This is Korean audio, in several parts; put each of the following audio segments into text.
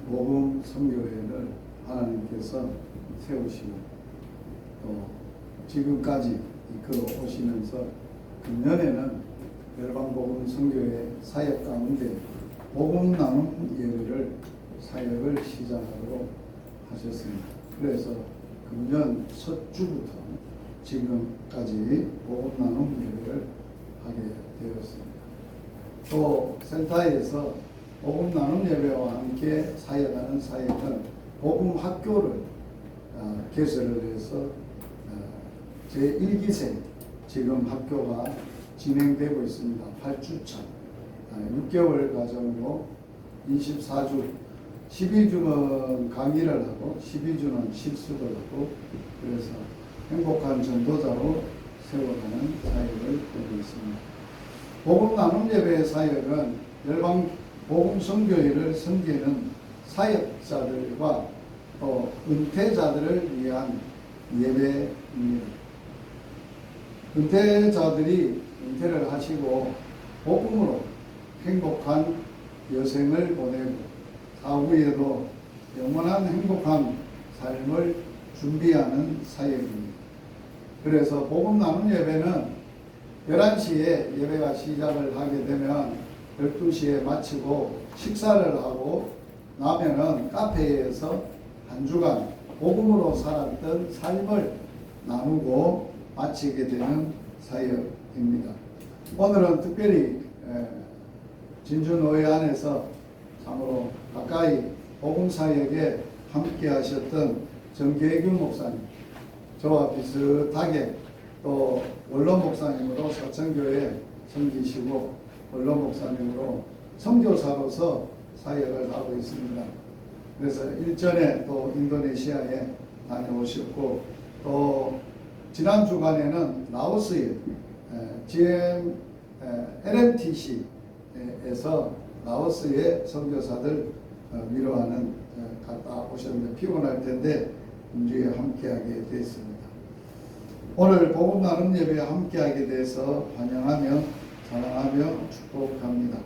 복음 선교회를 하나님께서 세우시고 또 지금까지 이끌어 오시면서 금년에는 열방복음 선교회 사역 가운데 복음 나눔 예배를 사역을 시작하도록 하셨습니다. 그래서 금년 첫 주부터 지금까지 복음 나눔 예배를 하게 되었습니다. 또 센터에서 복음 나눔 예배와 함께 사역하는 사역은 복음 학교를 개설을 해서 제1기생 지금 학교가 진행되고 있습니다. 8주차 6개월 과정으로 24주 12주는 강의를 하고 12주는 실습을 하고 그래서 행복한 전도자로 세워가는 사역을 하고 있습니다. 복음 나눔 예배의 사역은 열방 복음 선교회를 섬기는 사역자들과 또 은퇴자들을 위한 예배입니다. 은퇴자들이 은퇴를 하시고 복음으로 행복한 여생을 보내고 사후에도 영원한 행복한 삶을 준비하는 사역입니다. 그래서 복음 나눔 예배는 11시에 예배가 시작을 하게 되면 12시에 마치고 식사를 하고 나면은 카페에서 한 주간 복음으로 살았던 삶을 나누고 마치게 되는 사역입니다. 오늘은 특별히 진주노회 안에서 참으로 가까이 복음 사역에 함께 하셨던 정계규 목사님, 저와 비슷하게 또 원로 목사님으로 서천교회 섬기시고 원로 목사님으로 선교사로서 사역을 하고 있습니다. 그래서 일전에 또 인도네시아에 다녀오셨고 또 지난 주간에는 라오스에 LMTC에서 라오스의 선교사들 위로하는 갔다 오셨는데 피곤할 텐데 음주에 함께하게 됐습니다. 오늘 복음 나눔 예배에 함께하게 돼서 환영하며 사랑하며 축복합니다.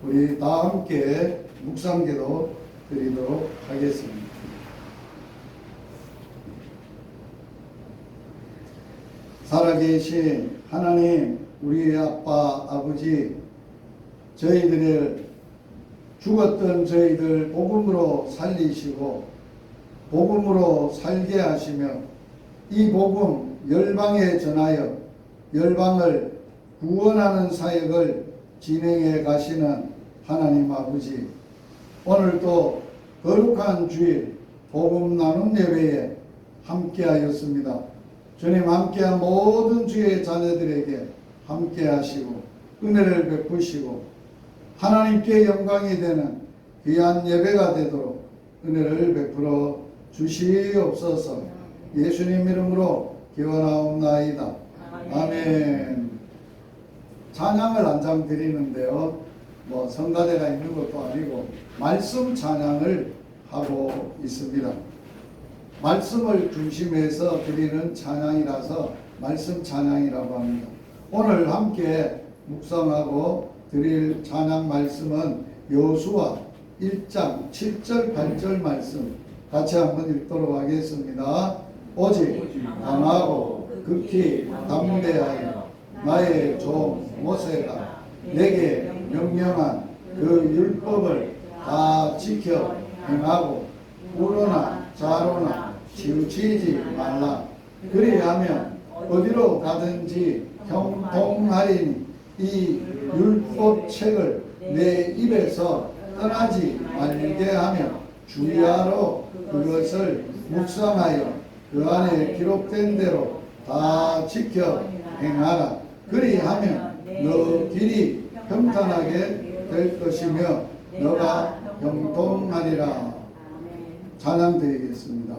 우리 다 함께 묵상기도 드리도록 하겠습니다. 살아계신 하나님, 우리 아빠, 아버지, 저희들을 죽었던 저희들 복음으로 살리시고 복음으로 살게 하시며 이 복음 열방에 전하여 열방을 구원하는 사역을 진행해 가시는 하나님 아버지, 오늘도 거룩한 주일 복음 나눔 예배에 함께하였습니다. 주님, 함께한 모든 주의 자녀들에게 함께하시고 은혜를 베푸시고 하나님께 영광이 되는 귀한 예배가 되도록 은혜를 베풀어 주시옵소서. 예수님 이름으로 기원하옵나이다. 아멘. 찬양을 한 장 드리는데요, 뭐 성가대가 있는 것도 아니고 말씀 찬양을 하고 있습니다. 말씀을 중심해서 드리는 찬양이라서 말씀 찬양이라고 합니다. 오늘 함께 묵상하고 드릴 찬양 말씀은 여호수아 1장 7절 8절 말씀 같이 한번 읽도록 하겠습니다. 오직 강하고 극히 담대하여 나의 종 모세가 내게 명령한 그 율법을 다 지켜 행하고 우로나 좌로나 치우치지 말라. 그리하면 어디로 가든지 형통하리니 이 율법책을 내 입에서 떠나지 말게 하며 주야로 그것을 묵상하여 그 안에 기록된 대로 다 지켜 행하라. 그리하면 너 길이 평탄하게 될 것이며 너가 형통하리라. 찬양 드리겠습니다.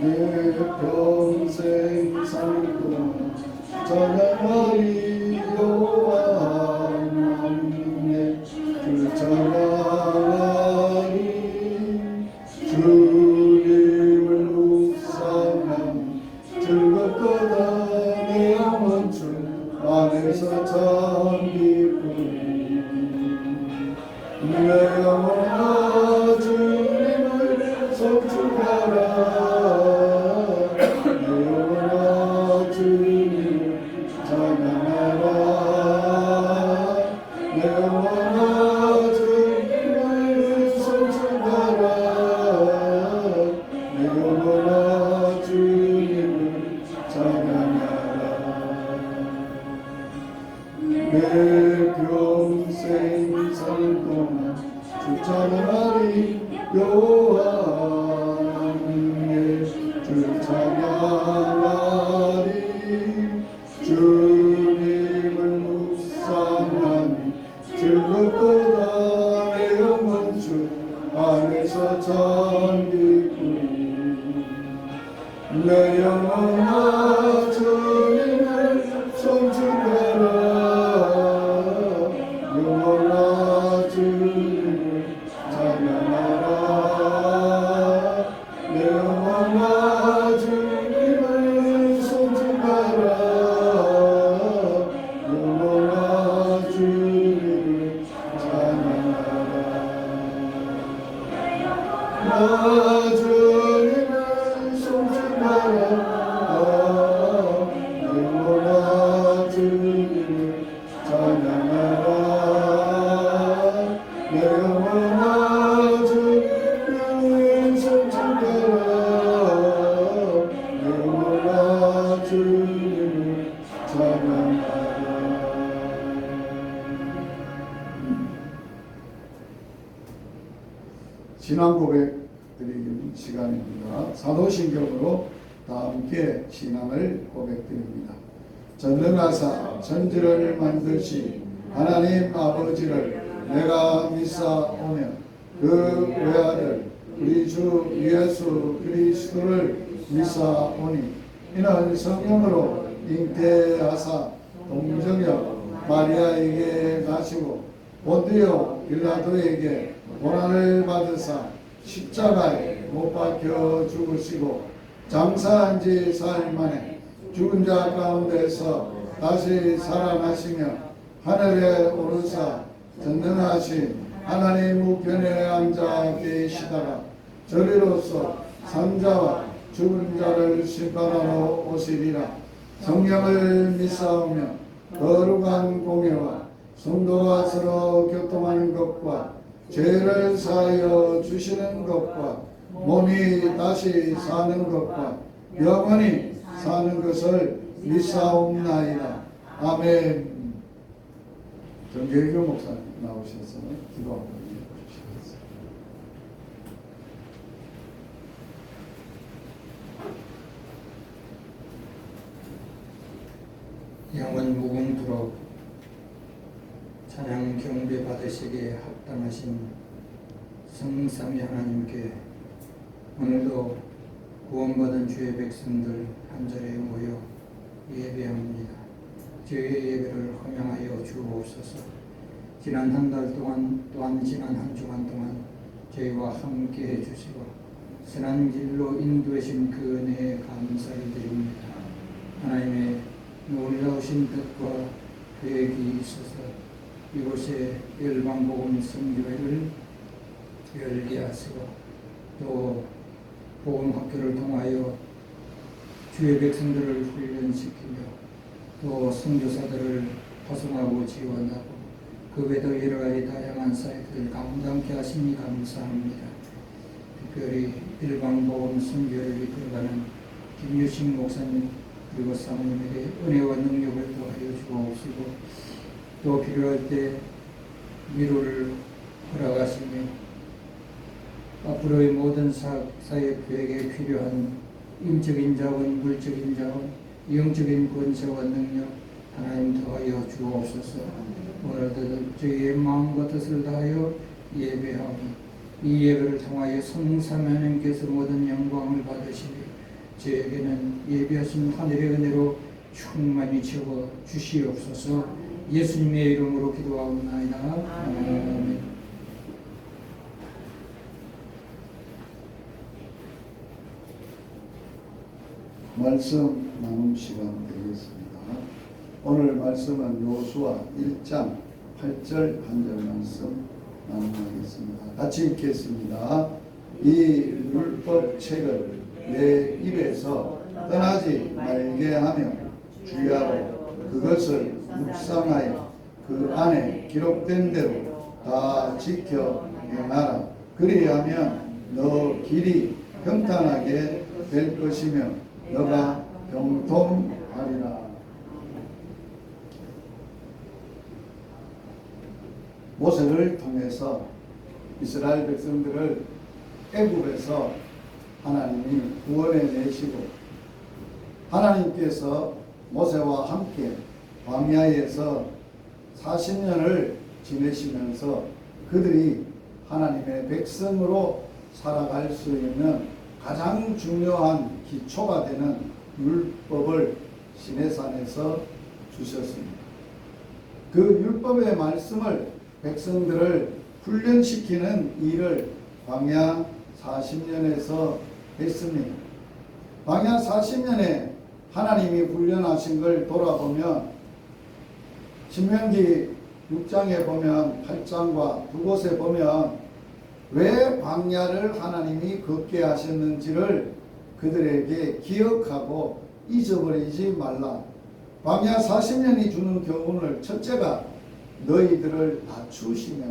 내 평생 살고 찬양하리 여호와 하나님의 그 찬양하리 주 내 영혼아 주님을 송축하라. 내 영혼아 주님을 찬양하라. 내 영혼아 주님을 송축하라. 내 영혼아 주님을 찬양하라. 내 평생 사는 동안 주 찬양하리. 여호와의 주 찬양하리. 주님을 묵상하니 즐겁도다. 내 영혼 주 안에서 참 기쁘니. 내 영혼아 주님을 송축하라. 영원한 주님을 찬양하라. 내 영원한 주님을 송축하라. 영원한 주님을 찬양하라. 나 주님을 송축하라. 영원한 주님을 찬양하라. 내 영혼아 주님을 송축하라. 내 영혼아 주님을 찬양하라. 신앙 고백 드리는 시간입니다. 사도신경으로 다 함께 신앙을 고백드립니다. 전능하사 천지를 만드시 하나님 아버지를 내가 믿사오며 그 외아들 우리 주 예수 그리스도를 믿사오니 이는 성령으로 잉태하사 동정녀 마리아에게 가시고 본디오 빌라도에게 고난을 받으사 십자가에 못 박혀 죽으시고 장사한 지 4일 만에 죽은 자 가운데서 다시 살아나시며 하늘에 오르사 전능하신 하나님 우편에 앉아 계시다가 저리로서 산자와 죽은 자를 심판하러 오시리라. 성령을 믿사오며 거룩한 공예와 성도가 서로 교통하는 것과 죄를 사하여 주시는 것과 몸이 다시 사는 것과 영원히 사는 것을 믿사옵나이다. 아멘. 정계교 목사님 나오셔서 기도하고 주시겠습니다. 영원 무궁토록 찬양 경배 받으시기에 합당하신 성삼위 하나님께 오늘도 구원받은 주의 백성들 한자리에 모여 예배합니다. 저희의 예배를 허용하여 주옵소서. 지난 한 달 동안 또한 지난 한 주간 동안 저희와 함께 해주시고 선한 길로 인도하신 그 은혜에 감사를 드립니다. 하나님의 놀라우신 뜻과 계획이 있어서 이곳에 열방복음 선교회를 열게 하시고 또 복음학교를 통하여 주의 백성들을 훈련시키며 또 선교사들을 파송하고 지원하고 그 외에도 여러 가지 다양한 사역들을 감당케 하시니 감사합니다. 특별히 일방복음 선교를 이끌어가는 김유식 목사님 그리고 사모님에게 은혜와 능력을 더하여 주옵시고 또 필요할 때 위로를 허락하시며 앞으로의 모든 사역 계획에 필요한 인적인 자원, 물적인 자원, 영적인 권세와 능력 하나님 더하여 주옵소서. 오늘도 저희의 마음과 뜻을 다하여 예배하며 이 예배를 통하여 성삼 하나님께서 모든 영광을 받으시니 저에게는 예배하신 하늘의 은혜로 충만히 채워 주시옵소서. 예수님의 이름으로 기도하옵나이다. 아멘. 말씀 나눔 시간 되겠습니다. 오늘 말씀은 요수아 1장 8절 한 절 말씀 나누겠습니다. 같이 읽겠습니다. 이 율법책을 내 입에서 떠나지 말게 하며 주야로 그것을 묵상하여 그 안에 기록된 대로 다 지켜 행하라. 그리하면 너 길이 평탄하게 될 것이며 너가 형통하리라. 모세를 통해서 이스라엘 백성들을 애굽에서 하나님이 구원해 내시고 하나님께서 모세와 함께 광야에서 40년을 지내시면서 그들이 하나님의 백성으로 살아갈 수 있는 가장 중요한 기초가 되는 율법을 시내산에서 주셨습니다. 그 율법의 말씀을 백성들을 훈련시키는 일을 광야 40년에서 했습니다. 광야 40년에 하나님이 훈련하신 걸 돌아보면 신명기 6장에 보면 8장과 두 곳에 보면 왜 광야를 하나님이 걷게 하셨는지를 그들에게 기억하고 잊어버리지 말라. 광야 40년이 주는 교훈을 첫째가 너희들을 낮추시며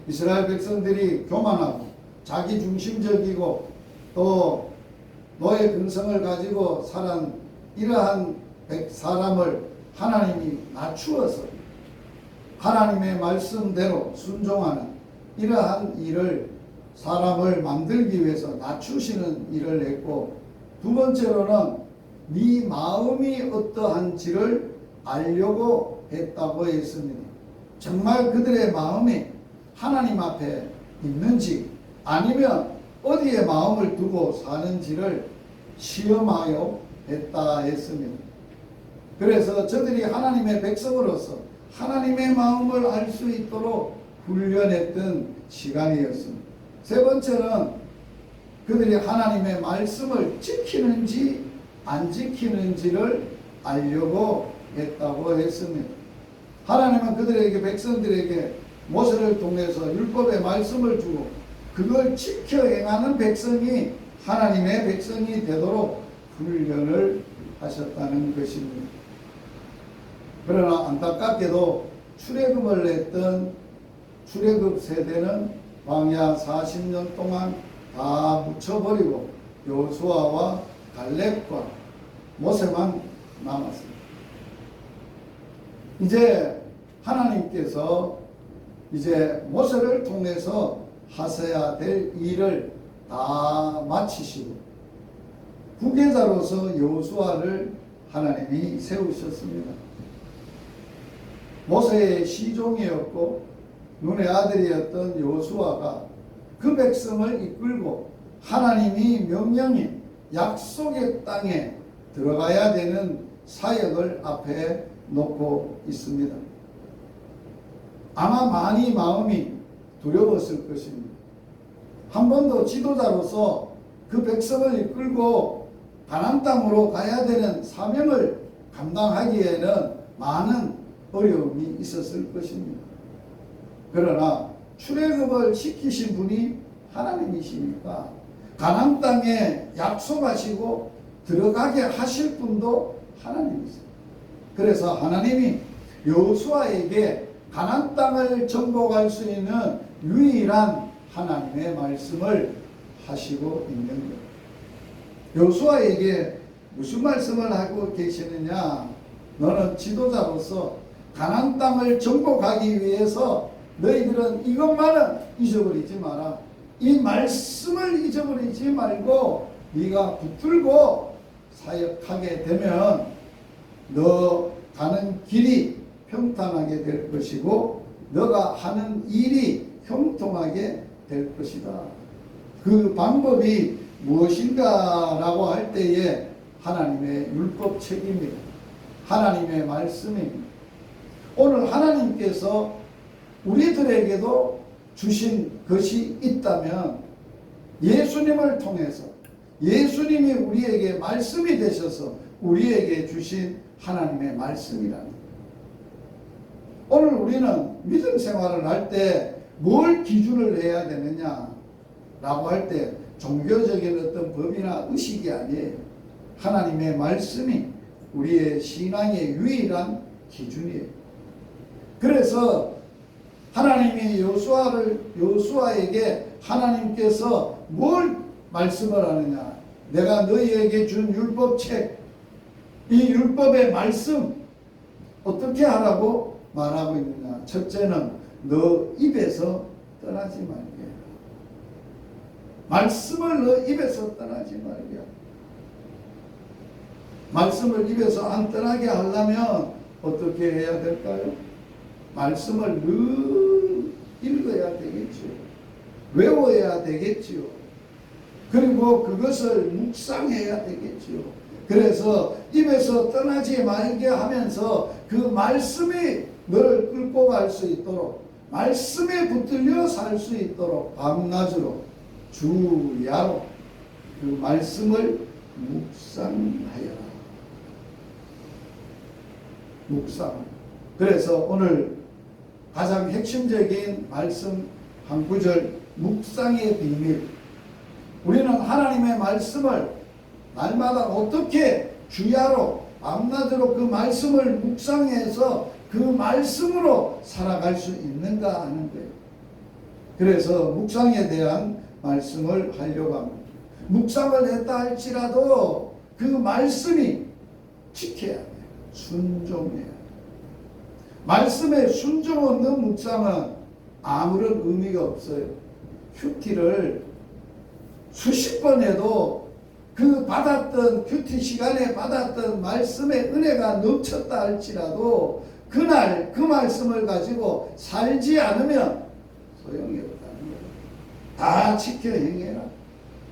이스라엘 백성들이 교만하고 자기중심적이고 또 노예 근성을 가지고 살은 이러한 사람을 하나님이 낮추어서 하나님의 말씀대로 순종하는 이러한 일을 사람을 만들기 위해서 낮추시는 일을 했고 두 번째로는 네 마음이 어떠한지를 알려고 했다고 했습니다. 정말 그들의 마음이 하나님 앞에 있는지 아니면 어디에 마음을 두고 사는지를 시험하여 했다 했습니다. 그래서 저들이 하나님의 백성으로서 하나님의 마음을 알 수 있도록 훈련했던 시간이었습니다. 세 번째는 그들이 하나님의 말씀을 지키는지 안 지키는지를 알려고 했다고 했습니다. 하나님은 그들에게 백성들에게 모세를 통해서 율법의 말씀을 주고 그걸 지켜 행하는 백성이 하나님의 백성이 되도록 훈련을 하셨다는 것입니다. 그러나 안타깝게도 출애굽을 냈던 출애굽 세대는 광야 40년 동안 다 묻혀버리고 여호수아와 갈렙과 모세만 남았습니다. 이제 하나님께서 이제 모세를 통해서 하셔야 될 일을 다 마치시고 후계자로서 여호수아를 하나님이 세우셨습니다. 모세의 시종이었고 눈의 아들이었던 여호수아가 그 백성을 이끌고 하나님이 명령인 약속의 땅에 들어가야 되는 사역을 앞에 놓고 있습니다. 아마 많이 마음이 두려웠을 것입니다. 한 번도 지도자로서 그 백성을 이끌고 가나안 땅으로 가야 되는 사명을 감당하기에는 많은 어려움이 있었을 것입니다. 그러나 출애굽을 시키신 분이 하나님이시니까 가나안 땅에 약속하시고 들어가게 하실 분도 하나님이세요. 그래서 하나님이 여호수아에게 가나안 땅을 정복할 수 있는 유일한 하나님의 말씀을 하시고 있는 거예요. 여호수아에게 무슨 말씀을 하고 계시느냐? 너는 지도자로서 가나안 땅을 정복하기 위해서 너희들은 이것만은 잊어버리지 마라. 이 말씀을 잊어버리지 말고 네가 붙들고 사역하게 되면 너 가는 길이 평탄하게 될 것이고 너가 하는 일이 형통하게 될 것이다. 그 방법이 무엇인가라고 할 때에 하나님의 율법책입니다. 하나님의 말씀입니다. 오늘 하나님께서 우리들에게도 주신 것이 있다면 예수님을 통해서 예수님이 우리에게 말씀이 되셔서 우리에게 주신 하나님의 말씀이라는 거예요. 오늘 우리는 믿음 생활을 할 때 뭘 기준을 해야 되느냐라고 할 때 종교적인 어떤 법이나 의식이 아니에요. 하나님의 말씀이 우리의 신앙의 유일한 기준이에요. 그래서 하나님이 여호수아에게 하나님께서 뭘 말씀을 하느냐, 내가 너희에게 준 율법책, 이 율법의 말씀 어떻게 하라고 말하고 있느냐. 첫째는 너 입에서 떠나지 말게. 말씀을 너 입에서 떠나지 말게. 말씀을 입에서 안 떠나게 하려면 어떻게 해야 될까요? 말씀을 늘 읽어야 되겠지요. 외워야 되겠지요. 그리고 그것을 묵상해야 되겠지요. 그래서 입에서 떠나지 말게 하면서 그 말씀이 너를 끌고 갈 수 있도록, 말씀에 붙들려 살 수 있도록 밤낮으로 주야로 그 말씀을 묵상하여라. 묵상. 그래서 오늘 가장 핵심적인 말씀 한 구절, 묵상의 비밀. 우리는 하나님의 말씀을 날마다 어떻게 주야로 밤낮으로 그 말씀을 묵상해서 그 말씀으로 살아갈 수 있는가 하는 거예요. 그래서 묵상에 대한 말씀을 하려고 합니다. 묵상을 했다 할지라도 그 말씀이 지켜야 돼요. 순종해야 돼요. 말씀에 순종 없는 묵상은 아무런 의미가 없어요. 큐티를 수십 번 해도 그 받았던 큐티 시간에 받았던 말씀의 은혜가 넘쳤다 할지라도 그날 그 말씀을 가지고 살지 않으면 소용이 없다는 거예요. 다 지켜 행해라.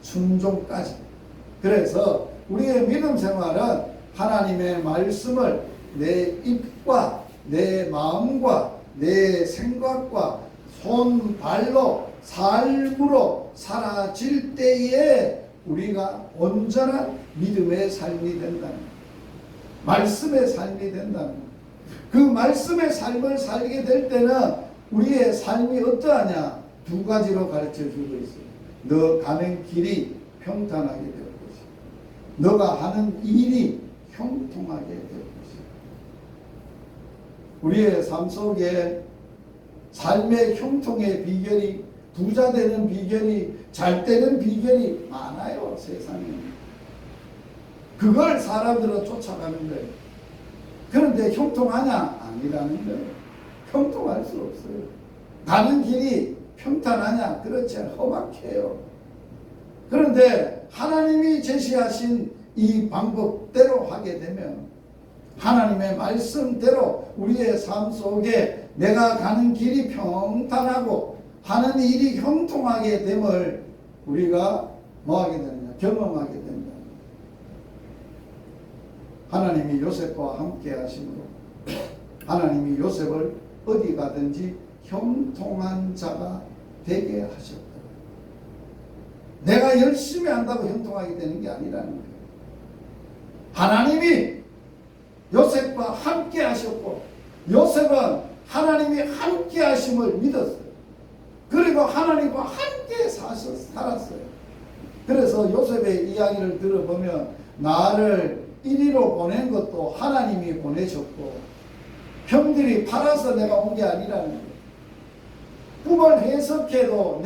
순종까지. 그래서 우리의 믿음 생활은 하나님의 말씀을 내 입과 내 마음과 내 생각과 손, 발로, 삶으로 사라질 때에 우리가 온전한 믿음의 삶이 된다는 거예요. 말씀의 삶이 된다는 거예요. 그 말씀의 삶을 살게 될 때는 우리의 삶이 어떠하냐? 두 가지로 가르쳐 주고 있어요. 너 가는 길이 평탄하게 될 것이고 너가 하는 일이 형통하게 될 것이고. 우리의 삶 속에 삶의 형통의 비결이, 부자 되는 비결이, 잘 되는 비결이 많아요. 세상에. 그걸 사람들은 쫓아가는 거예요. 그런데 형통하냐? 아니라는 거예요. 형통할 수 없어요. 가는 길이 평탄하냐? 그렇지 않아요. 험악해요. 그런데 하나님이 제시하신 이 방법대로 하게 되면, 하나님의 말씀대로 우리의 삶 속에 내가 가는 길이 평탄하고 하는 일이 형통하게 됨을 우리가 뭐하게 되느냐? 경험하게 된다. 하나님이 요셉과 함께 하심으로 하나님이 요셉을 어디 가든지 형통한 자가 되게 하셨다. 내가 열심히 한다고 형통하게 되는 게 아니라는 거예요. 하나님이 요셉과 함께 하셨고 요셉은 하나님이 함께 하심을 믿었어요. 그리고 하나님과 함께 살았어요. 그래서 요셉의 이야기를 들어보면 나를 이리로 보낸 것도 하나님이 보내셨고 형들이 팔아서 내가 온 게 아니라는 거예요. 꿈을 해석해도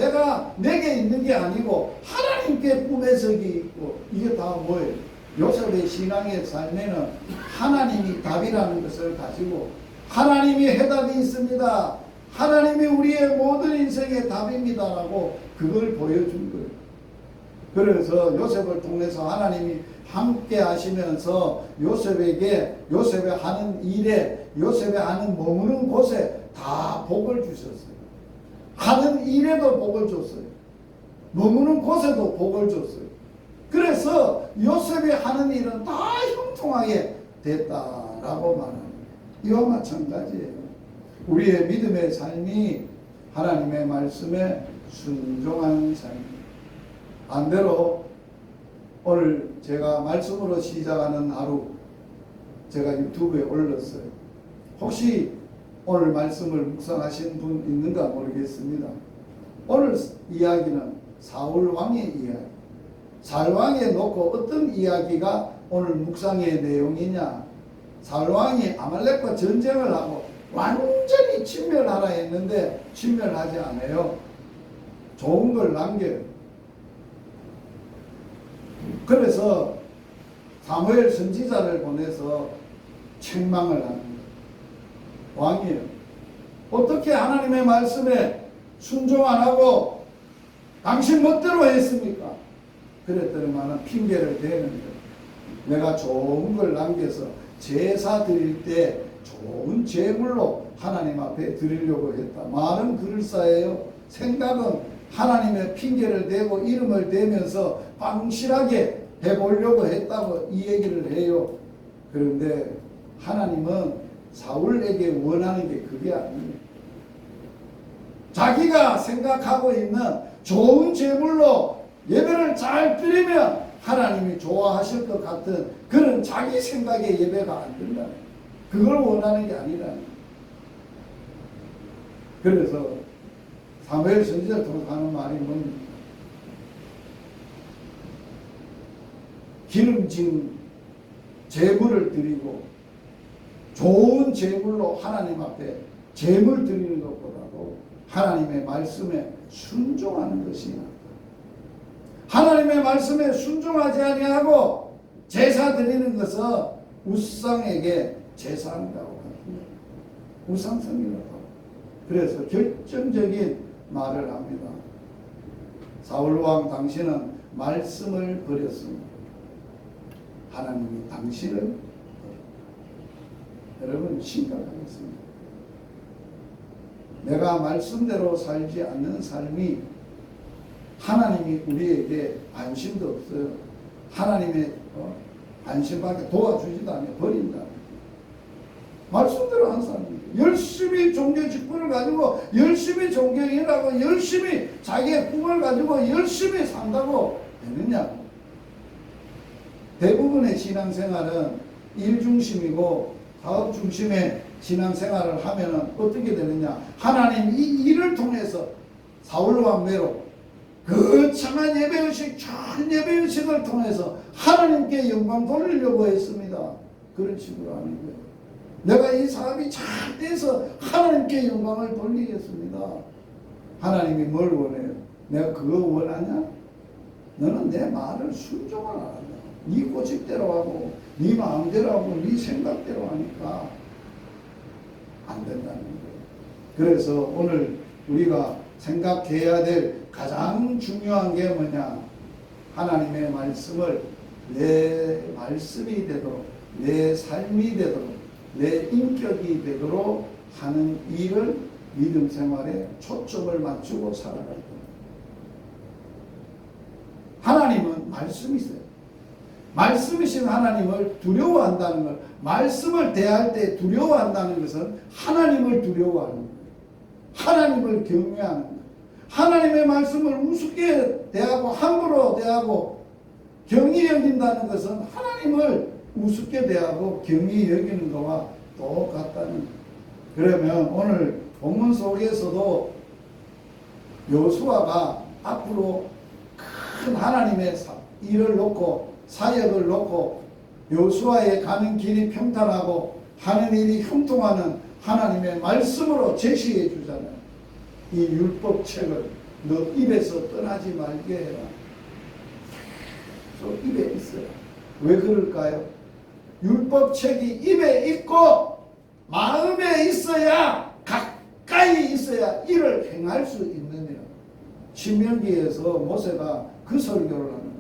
내게 있는 게 아니고 하나님께 꿈 해석이 있고, 이게 다 뭐예요? 요셉의 신앙의 삶에는 하나님이 답이라는 것을 가지고 하나님이 해답이 있습니다. 하나님이 우리의 모든 인생의 답입니다라고 그걸 보여준 거예요. 그래서 요셉을 통해서 하나님이 함께 하시면서 요셉의 하는 일에, 요셉의 하는 머무는 곳에 다 복을 주셨어요. 하는 일에도 복을 줬어요. 머무는 곳에도 복을 줬어요. 그래서 요셉이 하는 일은 다 형통하게 됐다라고 말합니다. 이와 마찬가지예요. 우리의 믿음의 삶이 하나님의 말씀에 순종하는 삶입니다. 반대로 오늘 제가 말씀으로 시작하는 하루 제가 유튜브에 올렸어요. 혹시 오늘 말씀을 묵상하신 분 있는가 모르겠습니다. 오늘 이야기는 사울 왕의 이야기. 사울 왕에 놓고 어떤 이야기가 오늘 묵상의 내용이냐? 사울 왕이 아말렉과 전쟁을 하고 완전히 진멸하라 했는데 진멸하지 않아요. 좋은 걸 남겨요. 그래서 사무엘 선지자를 보내서 책망을 합니다. 왕이에요. 어떻게 하나님의 말씀에 순종 안 하고 당신 멋대로 했습니까? 그랬더니만 핑계를 대는 거예요. 내가 좋은 걸 남겨서 제사 드릴 때 좋은 제물로 하나님 앞에 드리려고 했다. 말은 그럴싸해요. 생각은 하나님의 핑계를 대고 이름을 대면서 방실하게 해보려고 했다고 이 얘기를 해요. 그런데 하나님은 사울에게 원하는 게 그게 아니에요. 자기가 생각하고 있는 좋은 제물로 예배를 잘 드리면 하나님이 좋아하실 것 같은 그런 자기 생각의 예배가 안 된다. 그걸 원하는 게 아니라. 그래서 사무엘 선지자를 통해서 하는 말이 뭡니까? 기름진 제물을 드리고 좋은 제물로 하나님 앞에 제물 드리는 것보다도 하나님의 말씀에 순종하는 것이 낫다. 하나님의 말씀에 순종하지 아니하고 제사 드리는 것은 우상에게 제사한다고 합니다. 우상성이라고. 그래서 결정적인 말을 합니다. 사울왕 당신은 말씀을 버렸습니다. 하나님이 당신을 버렸습니다. 여러분 심각하겠습니다. 내가 말씀대로 살지 않는 삶이 하나님이 우리에게 안심도 없어요. 하나님의 안심밖에 도와주지도 않아요. 버린다. 말씀대로 한 사람입니다. 열심히 종교 직분을 가지고 열심히 종교인이라고 열심히 자기의 꿈을 가지고 열심히 산다고 되느냐? 대부분의 신앙생활은 일 중심이고 사업 중심의 신앙생활을 하면은 어떻게 되느냐? 하나님 이 일을 통해서 사울왕매로 거창한 예배의식, 전 예배의식을 통해서 하나님께 영광 돌리려고 했습니다. 그런 식으로 하는 거예요. 내가 이 사업이 잘 돼서 하나님께 영광을 돌리겠습니다. 하나님이 뭘 원해요? 내가 그거 원하냐? 너는 내 말을 순종을 안 한다. 네 고집대로 하고 네 마음대로 하고 네 생각대로 하니까 안 된다는 거예요. 그래서 오늘 우리가 생각해야 될 가장 중요한 게 뭐냐? 하나님의 말씀을 내 말씀이 되도록, 내 삶이 되도록, 내 인격이 되도록 하는 일을 믿음 생활에 초점을 맞추고 살아갈 겁니다. 하나님은 말씀이세요. 말씀이신 하나님을 두려워한다는 것, 말씀을 대할 때 두려워한다는 것은 하나님을 두려워하는 거예요. 하나님을 경외하는 거예요. 하나님의 말씀을 우습게 대하고 함부로 대하고 경히 여긴다는 것은 하나님을 우습게 대하고 경히 여기는 것과 똑같다는 거예요. 그러면 오늘 본문 속에서도 여호수아가 앞으로 큰 하나님의 일을 놓고 사역을 놓고 여호수아의 가는 길이 평탄하고 하는 일이 형통하는 하나님의 말씀으로 제시해 주잖아요. 이 율법책을 너 입에서 떠나지 말게 해라. 저 입에 있어요. 왜 그럴까요? 율법책이 입에 있고 마음에 있어야, 가까이 있어야 이를 행할 수 있느니라. 신명기에서 모세가 그 설교를 하는 거예요.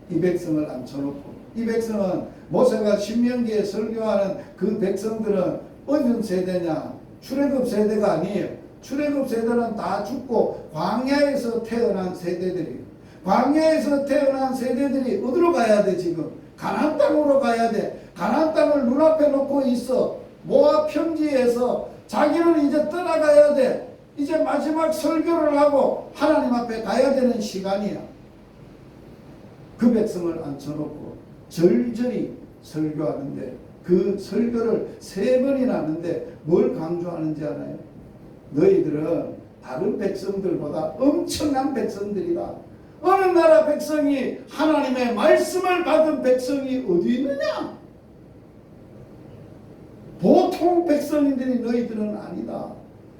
이 백성을 앉혀놓고, 이 백성은 모세가 신명기에 설교하는 그 백성들은 어느 세대냐? 출애굽 세대가 아니에요. 출애굽 세대는 다 죽고 광야에서 태어난 세대들이, 광야에서 태어난 세대들이 어디로 가야 돼? 지금 가나안 땅으로 가야 돼. 가나안 땅을 눈앞에 놓고 있어. 모압 평지에서 자기는 이제 떠나가야 돼. 이제 마지막 설교를 하고 하나님 앞에 가야 되는 시간이야. 그 백성을 앉혀놓고 절절히 설교하는데 그 설교를 3번이나 하는데 뭘 강조하는지 알아요? 너희들은 다른 백성들보다 엄청난 백성들이다. 어느 나라 백성이 하나님의 말씀을 받은 백성이 어디 있느냐? 보통 백성인들이 너희들은 아니다.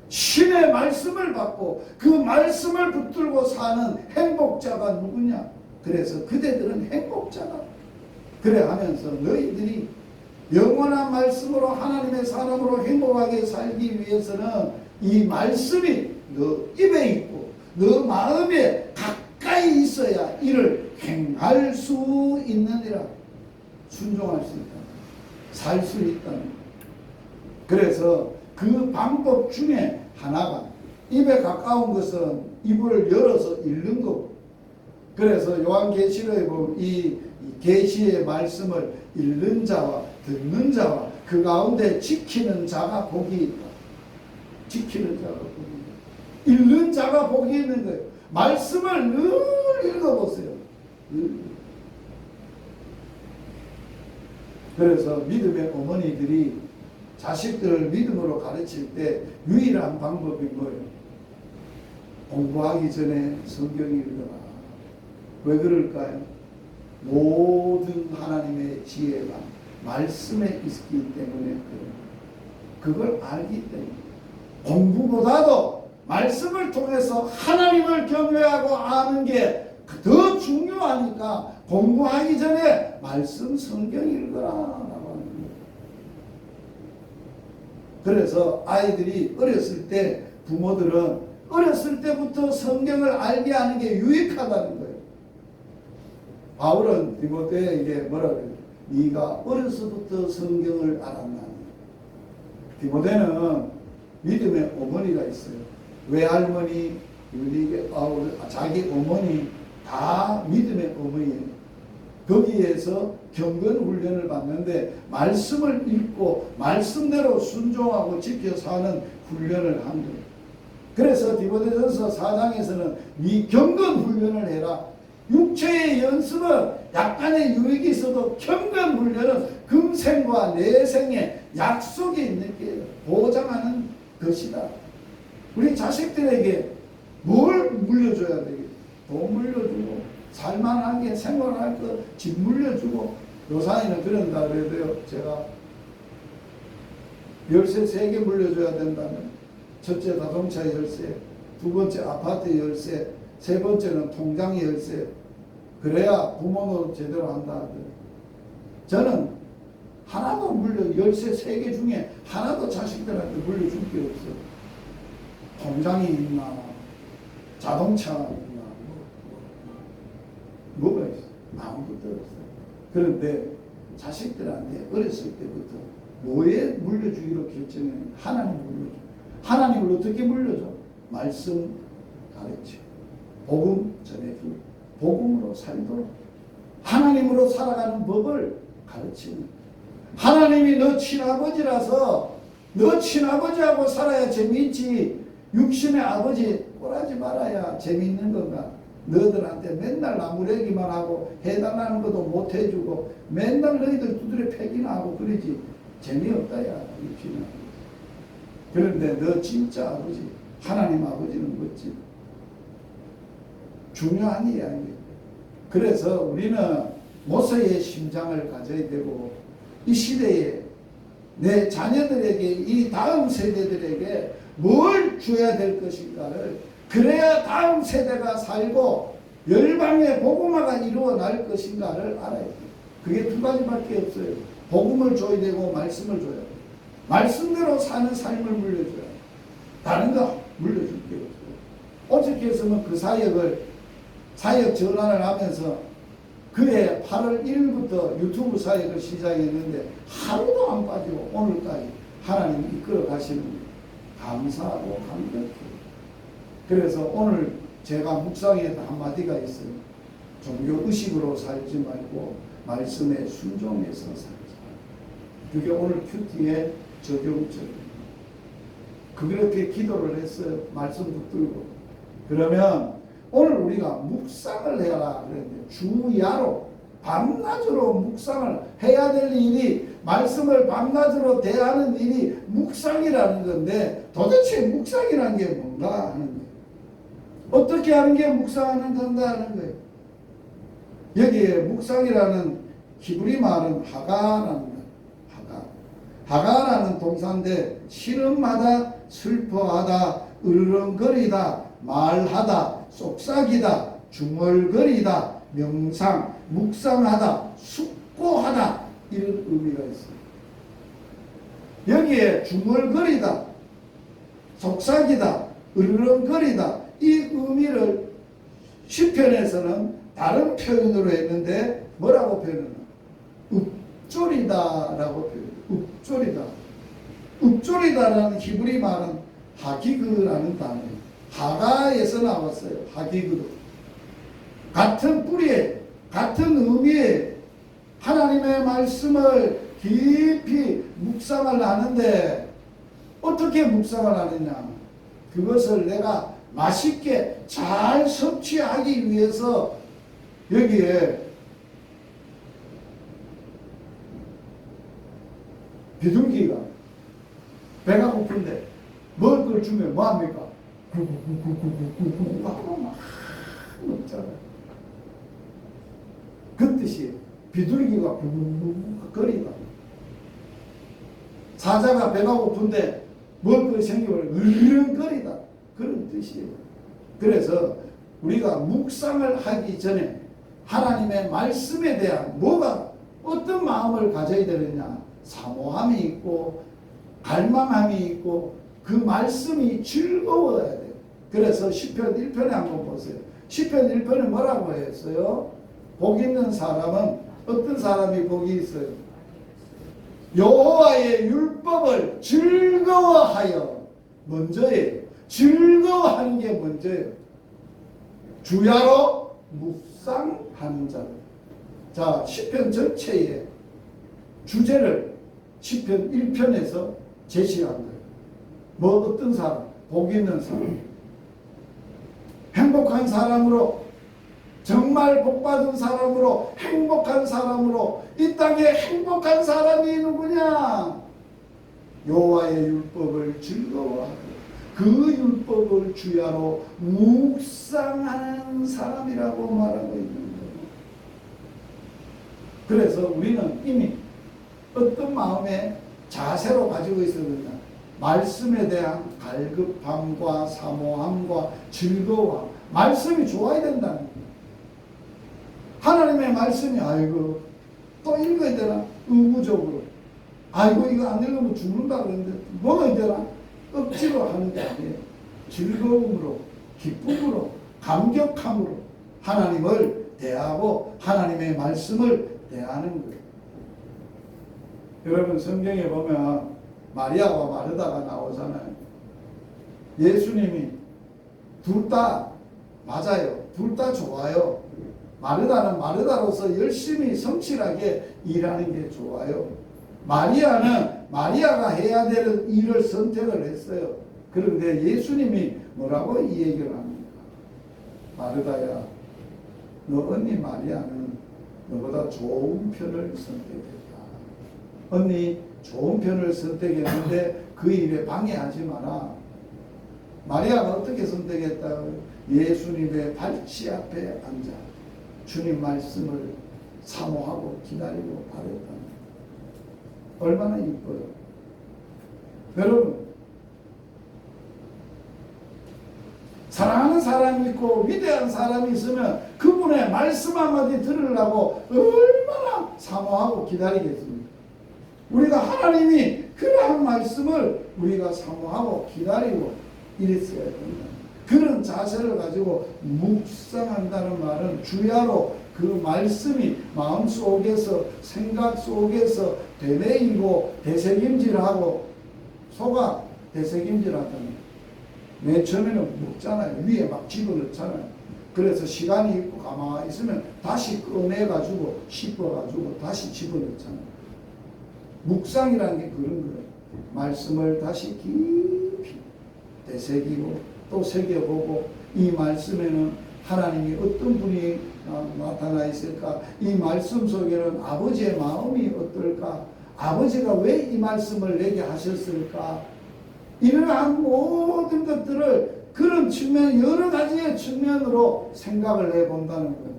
신의 말씀을 받고 그 말씀을 붙들고 사는 행복자가 누구냐? 그래서 그대들은 행복자다. 그래 하면서 너희들이 영원한 말씀으로 하나님의 사람으로 행복하게 살기 위해서는 이 말씀이 너 입에 있고 너 마음에 가까이 있어야 이를 행할 수 있느니라. 순종할 수 있다. 살 수 있다. 그래서 그 방법 중에 하나가 입에 가까운 것은 입을 열어서 읽는 거고, 그래서 요한계시록에 보면 이 계시의 말씀을 읽는 자와 듣는 자와 그 가운데 지키는 자가 복이 있다. 지키는 자가 복이 있다. 읽는 자가 복이 있는 거예요. 말씀을 늘 읽어보세요. 그래서 믿음의 어머니들이 자식들을 믿음으로 가르칠 때 유일한 방법이 뭐예요? 공부하기 전에 성경 읽어라. 왜 그럴까요? 모든 하나님의 지혜가 말씀에 있기 때문에 그걸 알기 때문에 공부보다도 말씀을 통해서 하나님을 경외하고 아는 게 더 중요하니까 공부하기 전에 말씀 성경 읽어라 라고 하는 거예요. 그래서 아이들이 어렸을 때 부모들은 어렸을 때부터 성경을 알게 하는 게 유익하다는 거예요. 바울은 디모데에게 뭐라 그래요? 네가 어려서부터 성경을 알았나. 디모데는 믿음의 어머니가 있어요. 외할머니, 자기 어머니 다 믿음의 어머니예요. 거기에서 경건 훈련을 받는데 말씀을 읽고 말씀대로 순종하고 지켜 사는 훈련을 한 거예요. 그래서 디모데전서 4장에서는 네 경건 훈련을 해라. 육체의 연습은 약간의 유익이 있어도 경건 훈련은 금생과 내생에 약속이 있는 게 보장하는 것이다. 우리 자식들에게 뭘 물려줘야 되겠어? 돈 물려주고 살만하게 생활할 거 집 물려주고. 요사이는 그런다 그래도요, 제가 열쇠 3개 물려줘야 된다면 첫째 자동차 열쇠, 두 번째 아파트 열쇠, 세 번째는 통장 열쇠. 그래야 부모는 제대로 한다 하더라고요. 저는 하나도 열쇠 3개 중에 하나도 자식들한테 물려줄 게 없어. 통장이 있나, 자동차가 있나, 뭐가 있어? 아무것도 없어요. 그런데 자식들한테 어렸을 때부터 뭐에 물려주기로 결정했는데 하나님을 물려줘. 하나님을 어떻게 물려줘? 말씀 가르쳐. 복음 전해주고 복음으로 살도록 하나님으로 살아가는 법을 가르치는. 하나님이 너 친아버지라서 너 친아버지하고 살아야 재미있지. 육신의 아버지 꼴하지 말아야 재미있는 건가? 너희들한테 맨날 나무래기만 하고 해달라는 것도 못 해주고 맨날 너희들 두드려 패기나 하고 그러지 재미없다 야 육신의 아버지. 그런데 너 진짜 아버지 하나님 아버지는 뭐지? 중요한 이야기예요. 그래서 우리는 모세의 심장을 가져야 되고 이 시대에 내 자녀들에게 이 다음 세대들에게 뭘 줘야 될 것인가를, 그래야 다음 세대가 살고 열방의 복음화가 이루어날 것인가를 알아야 돼요. 그게 2가지밖에 없어요. 복음을 줘야 되고 말씀을 줘야 돼요. 말씀대로 사는 삶을 물려줘야 돼요. 다른 거 물려줄 게 없어요. 어떻게 해서는 그 사역 전환을 하면서 그해 8월 1일부터 유튜브 사역을 시작했는데 하루도 안 빠지고 오늘까지 하나님이 이끌어 가시는 거예요. 감사하고 감격해요. 그래서 오늘 제가 묵상에 한마디가 있어요. 종교 의식으로 살지 말고 말씀에 순종해서 살자. 그게 오늘 큐티의 적용점이에요. 그렇게 기도를 했어요. 말씀 붙들고. 그러면 오늘 우리가 묵상을 해라 그랬는데 주야로 밤낮으로 묵상을 해야 될 일이, 말씀을 밤낮으로 대하는 일이 묵상이라는 건데, 도대체 묵상이라는 게 뭔가 하는 거예요. 어떻게 하는 게 묵상하는 건가 하는 거예요. 여기에 묵상이라는 히브리 말은 하가라는 거예요. 하가라는 동사인데, 신음하다, 슬퍼하다, 으르렁거리다, 말하다, 속삭이다, 중얼거리다, 명상, 묵상하다, 숙고하다, 이런 의미가 있습니다. 여기에 중얼거리다, 속삭이다, 으르렁거리다, 이 의미를 시편에서는 다른 표현으로 했는데 뭐라고 표현하나? 읊조리다라고 표현해요. 읊조리다. 읊조리다라는 히브리 말은 하기그라는 단어예요. 하가에서 나왔어요. 하기그도. 같은 뿌리에, 같은 의미에 하나님의 말씀을 깊이 묵상을 하는데, 어떻게 묵상을 하느냐? 그것을 내가 맛있게 잘 섭취하기 위해서 여기에 비둘기가 배가 고픈데 먹을 걸 주면 뭐합니까? 구구구구구구구구 하고 막 먹잖아요. 그 뜻이 비둘기가 구구구구 거리다. 사자가 배가 고픈데 먹을 걸 생기면 으르렁거리다. 그런 뜻이에요. 그래서 우리가 묵상을 하기 전에 하나님의 말씀에 대한 어떤 마음을 가져야 되느냐? 사모함이 있고 갈망함이 있고 그 말씀이 즐거워야 돼요. 그래서 시편 1편에 한번 보세요. 시편 1편에 뭐라고 했어요? 복 있는 사람은 어떤 사람이 복이 있어요? 여호와의 율법을 즐거워하여, 먼저예요. 즐거워하는 게 먼저예요. 주야로 묵상하는 자. 자, 시편 전체의 주제를 시편 1편에서 제시한 거예요. 어떤 사람? 복 있는 사람. 행복한 사람으로, 정말 복받은 사람으로, 행복한 사람으로, 이 땅에 행복한 사람이 누구냐? 여호와의 율법을 즐거워하고 그 율법을 주야로 묵상하는 사람이라고 말하고 있는 거예요. 그래서 우리는 이미 어떤 마음의 자세로 가지고 있었느냐? 말씀에 대한 갈급함과 사모함과 즐거움, 말씀이 좋아야 된다는 거예요. 하나님의 말씀이 아이고 또 읽어야 되나? 의무적으로 아이고 이거 안 읽으면 죽는다 그러는데 먹어야 되나? 억지로 하는 게 아니에요. 즐거움으로, 기쁨으로, 감격함으로 하나님을 대하고 하나님의 말씀을 대하는 거예요. 여러분 성경에 보면 마리아와 마르다가 나오잖아요. 예수님이 둘 다 맞아요. 둘 다 좋아요. 마르다는 마르다로서 열심히 성실하게 일하는 게 좋아요. 마리아는 마리아가 해야 되는 일을 선택을 했어요. 그런데 예수님이 뭐라고 이 얘기를 합니까? 마르다야, 너 언니 마리아는 너보다 좋은 편을 선택했다. 언니 좋은 편을 선택했는데 그 일에 방해하지 마라. 마리아가 어떻게 선택했다? 예수님의 발치 앞에 앉아 주님 말씀을 사모하고 기다리고 바랬다. 얼마나 이뻐요. 여러분, 사랑하는 사람이 있고 위대한 사람이 있으면 그분의 말씀 한마디 들으려고 얼마나 사모하고 기다리겠습니까? 우리가 하나님이 그러한 말씀을 우리가 사모하고 기다리고 이랬어야 된다. 그런 자세를 가지고 묵상한다는 말은 주야로 그 말씀이 마음속에서 생각 속에서 되뇌이고 되새김질하고 속아 되새김질하다는 맨 처음에는 묵잖아요. 위에 막 집어넣잖아요. 그래서 시간이 있고 가만히 있으면 다시 꺼내가지고 씹어가지고 다시 집어넣잖아요. 묵상이라는 게 그런 거예요. 말씀을 다시 깊이 되새기고 또 새겨보고 이 말씀에는 하나님이 어떤 분이 나타나 있을까? 이 말씀 속에는 아버지의 마음이 어떨까? 아버지가 왜 이 말씀을 내게 하셨을까? 이러한 모든 것들을 그런 측면, 여러 가지의 측면으로 생각을 해본다는 거예요.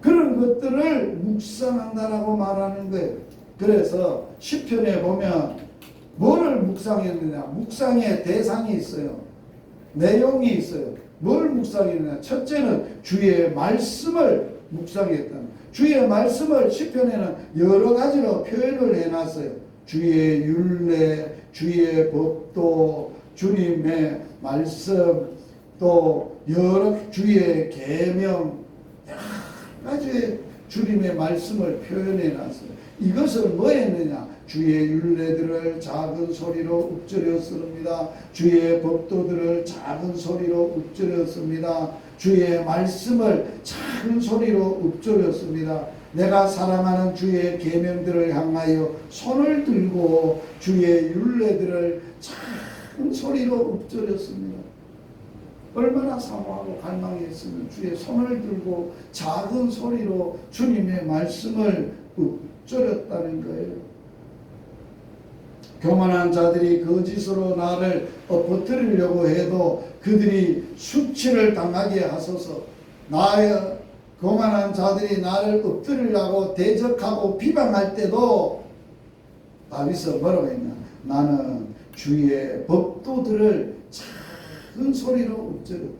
그런 것들을 묵상한다라고 말하는 거예요. 그래서 시편에 보면 뭐를 묵상했느냐? 묵상의 대상이 있어요. 내용이 있어요. 뭘 묵상했느냐? 첫째는 주의 말씀을 묵상했다. 주의 말씀을 시편에는 여러 가지로 표현을 해놨어요. 주의 율례, 주의 법도, 주님의 말씀, 또 여러 주의 계명, 여러 가지의 주님의 말씀을 표현해놨어요. 이것을 뭐 했느냐? 주의 율례들을 작은 소리로 읊조렸습니다. 주의 법도들을 작은 소리로 읊조렸습니다. 주의 말씀을 작은 소리로 읊조렸습니다. 내가 사랑하는 주의 계명들을 향하여 손을 들고 주의 율례들을 작은 소리로 읊조렸습니다. 얼마나 사모하고 갈망했으면 주의 손을 들고 작은 소리로 주님의 말씀을 읊조렸다는 거예요. 교만한 자들이 거짓으로 나를 엎어뜨리려고 해도 그들이 수치를 당하게 하소서. 나의 교만한 자들이 나를 엎드리려고 대적하고 비방할 때도 다윗은 뭐라고 했냐? 나는 주의 법도들을 작은 소리로 읊조렸다.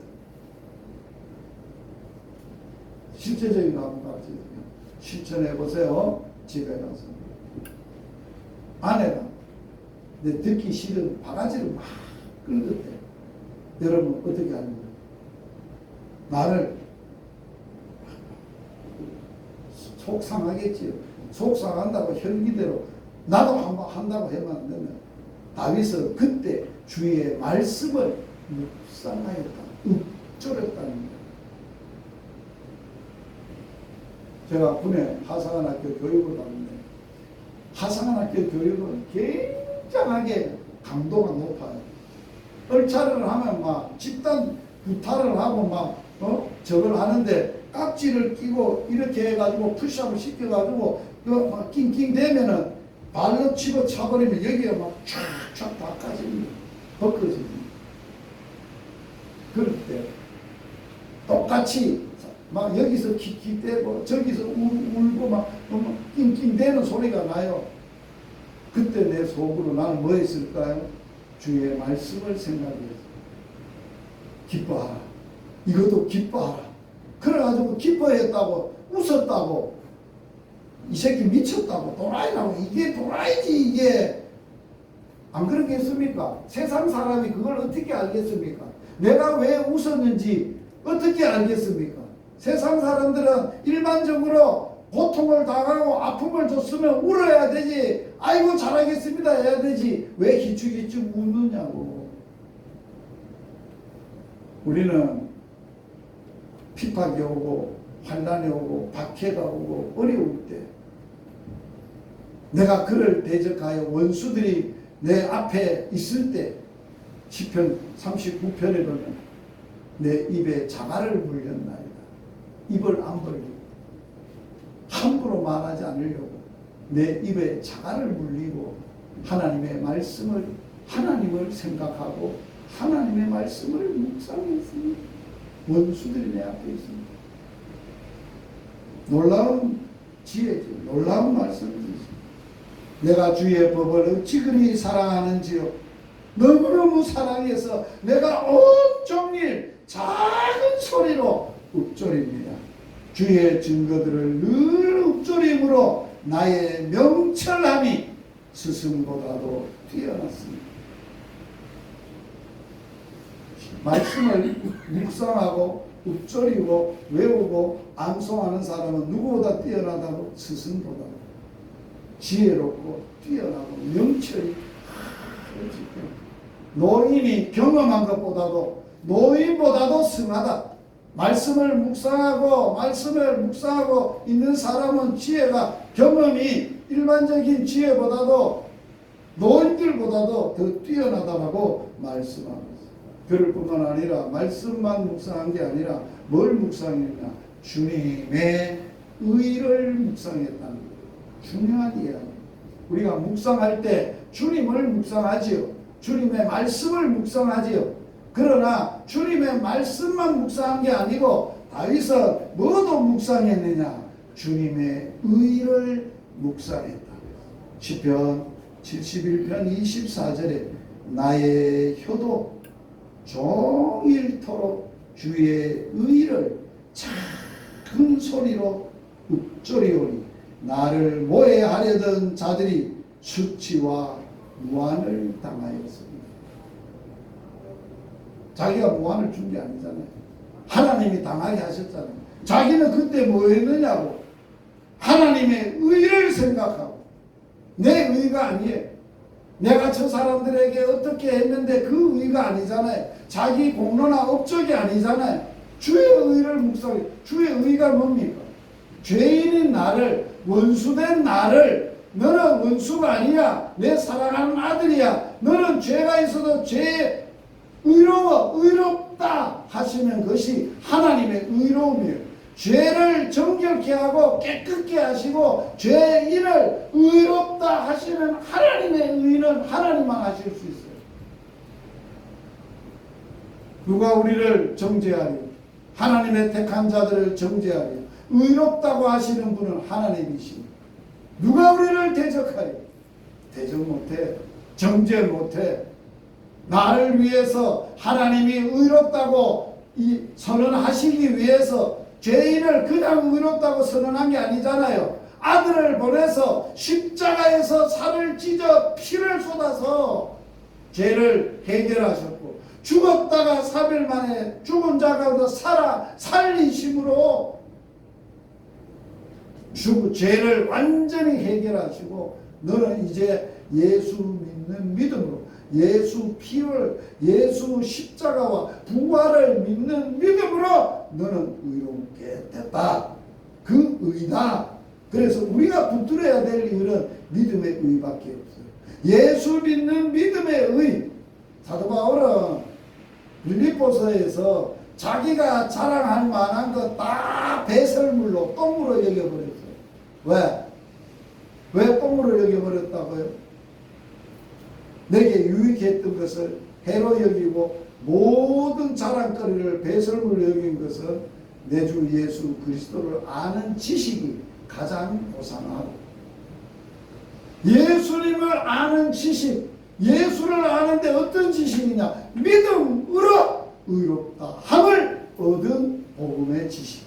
실제적인 거 한번 같이 실천해 보세요. 집에 가서 아내가 내 듣기 싫은 바가지를 막 긁었대. 여러분 어떻게 하는 거예요? 나를 속상하겠지요. 속상한다고 혈기대로 나도 한번 한다고 하면 안 되면 다윗은 그때 주의 말씀을 묵상하였다. 읊조렸다는 거예요. 제가 군에 하상한학교 교육을 받는데 하상한학교 교육은 굉장하게 강도가 높아요. 얼차를 하면 막 집단 구타를 하고 막 저걸 하는데 깍지를 끼고 이렇게 해가지고 푸시업을 시켜가지고 막 낑낑 대면은 발로 치고 차버리면 여기가 막 촥촥 다 까집니다. 벗겨집니다. 그럴 때 똑같이 막 여기서 킥킥대고 저기서 울고 막 낑낑대는 소리가 나요. 그때 내 속으로 나는 뭐 했을까요? 주의 말씀을 생각했어요. 기뻐하라. 이것도 기뻐하라. 그래가지고 기뻐했다고 웃었다고 이 새끼 미쳤다고 도라이라고 이게 도라이지 이게 안 그렇겠습니까? 세상 사람이 그걸 어떻게 알겠습니까? 내가 왜 웃었는지 어떻게 알겠습니까? 세상 사람들은 일반적으로 고통을 당하고 아픔을 줬으면 울어야 되지. 아이고 잘하겠습니다 해야 되지. 왜 기축기축 웃느냐고. 우리는 핍박이 오고 환난이 오고 박해가 오고 어려울 때 내가 그를 대적하여 원수들이 내 앞에 있을 때 시편 39편에 보면 내 입에 자갈을 물렸나이다. 입을 안 벌리고 함부로 말하지 않으려고 내 입에 자갈을 물리고 하나님의 말씀을 하나님을 생각하고 하나님의 말씀을 묵상했습니다. 원수들이 내 앞에 있습니다. 놀라운 지혜죠. 놀라운 말씀이죠. 내가 주의 법을 어찌 그리 사랑하는지요. 너무너무 사랑해서 내가 온종일 작은 소리로 읊조립니다. 주의 증거들을 늘 읊조림으로 나의 명철함이 스승보다도 뛰어났습니다. 말씀을 묵상하고 읊조리고 외우고 암송하는 사람은 누구보다 뛰어나다고 스승보다 지혜롭고 뛰어나고 명철이 노인이 경험한 것보다도 노인보다도 승하다. 말씀을 묵상하고 있는 사람은 지혜가 경험이 일반적인 지혜보다도 노인들보다도 더 뛰어나다라고 말씀합니다. 그럴 뿐만 아니라 말씀만 묵상한 게 아니라 뭘 묵상했냐? 주님의 의를 묵상했다는 거예요. 중요한 이야기. 우리가 묵상할 때 주님을 묵상하지요. 주님의 말씀을 묵상하지요. 그러나 주님의 말씀만 묵상한 게 아니고 다윗은 뭐도 묵상했느냐? 주님의 의를 묵상했다. 시편 71편 24절에 나의 혀도 종일토록 주의 의를 작은 소리로 읊조리오니 나를 모해하려던 자들이 수치와 무한을 당하였습니다. 자기가 무한을 준 게 아니잖아요. 하나님이 당하게 하셨잖아요. 자기는 그때 뭐 했느냐고. 하나님의 의를 생각하고 내 의가 아니에요. 내가 저 사람들에게 어떻게 했는데 그 의가 아니잖아요. 자기 공로나 업적이 아니잖아요. 주의 의를 묵상해. 주의 의가 뭡니까? 죄인인 나를, 원수된 나를, 너는 원수가 아니야. 내 사랑하는 아들이야. 너는 죄가 있어도 죄 의롭다 하시는 것이 하나님의 의로움이에요. 죄를 정결케 하고 깨끗게 하시고 죄인을 의롭다 하시는 하나님의 의는 하나님만 하실 수 있어요. 누가 우리를 정죄하리? 하나님의 택한 자들을 정죄하리? 의롭다고 하시는 분은 하나님이시니 누가 우리를 대적하리? 대적 못해. 정죄 못해. 나를 위해서 하나님이 의롭다고 선언하시기 위해서 죄인을 그냥 의롭다고 선언한 게 아니잖아요. 아들을 보내서 십자가에서 살을 찢어 피를 쏟아서 죄를 해결하셨고 죽었다가 3일 만에 죽은 자 가운데 살리심으로 죄를 완전히 해결하시고 너는 이제 예수 믿는 믿음으로 예수 피를 예수 십자가와 부활을 믿는 믿음으로 너는 의롭게 됐다. 그 의다. 그래서 우리가 붙들어야 될 일은 믿음의 의밖에 없어요. 예수 믿는 믿음의 의. 사도 바울은 빌립보서에서 자기가 자랑할 만한 거 다 배설물로 똥으로 여겨버렸어요. 왜? 왜 똥으로 여겨버렸다고요? 내게 유익했던 것을 해로 여기고 모든 자랑거리를 배설물로 여긴 것은 내 주 예수 그리스도를 아는 지식이 가장 고상하고 예수님을 아는 지식, 예수를 아는데 어떤 지식이냐? 믿음으로 의롭다 함을 얻은 복음의 지식.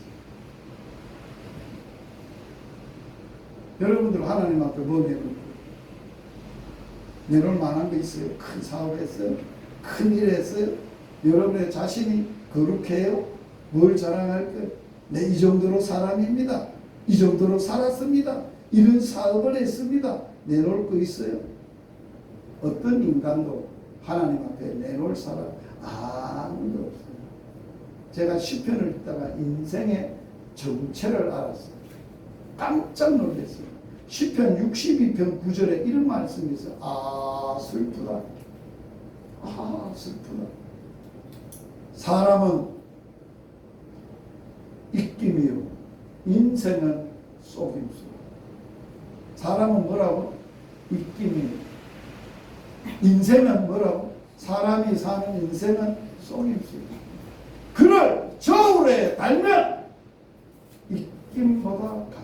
여러분들 하나님 앞에 뭐 내놓을까요? 내놓을 만한 거 있어요? 큰 사업 했어요? 큰 일 했어요? 여러분의 자신이 거룩해요? 뭘 자랑할까요? 네, 이 정도로 사람입니다. 이 정도로 살았습니다. 이런 사업을 했습니다. 내놓을 거 있어요? 어떤 인간도 하나님 앞에 내놓을 사람 아무도 없어요. 제가 시편을 읽다가 인생의 정체를 알았어요. 깜짝 놀랐어요. 시편 62편 9절에 이런 말씀이 있어요. 아 슬프다. 아 슬프다. 사람은 입김이요 인생은 속임수. 사람은 뭐라고? 입김이요. 인생은 뭐라고? 사람이 사는 인생은 속임수. 그를 저울에 달면 입김보다 가벼워.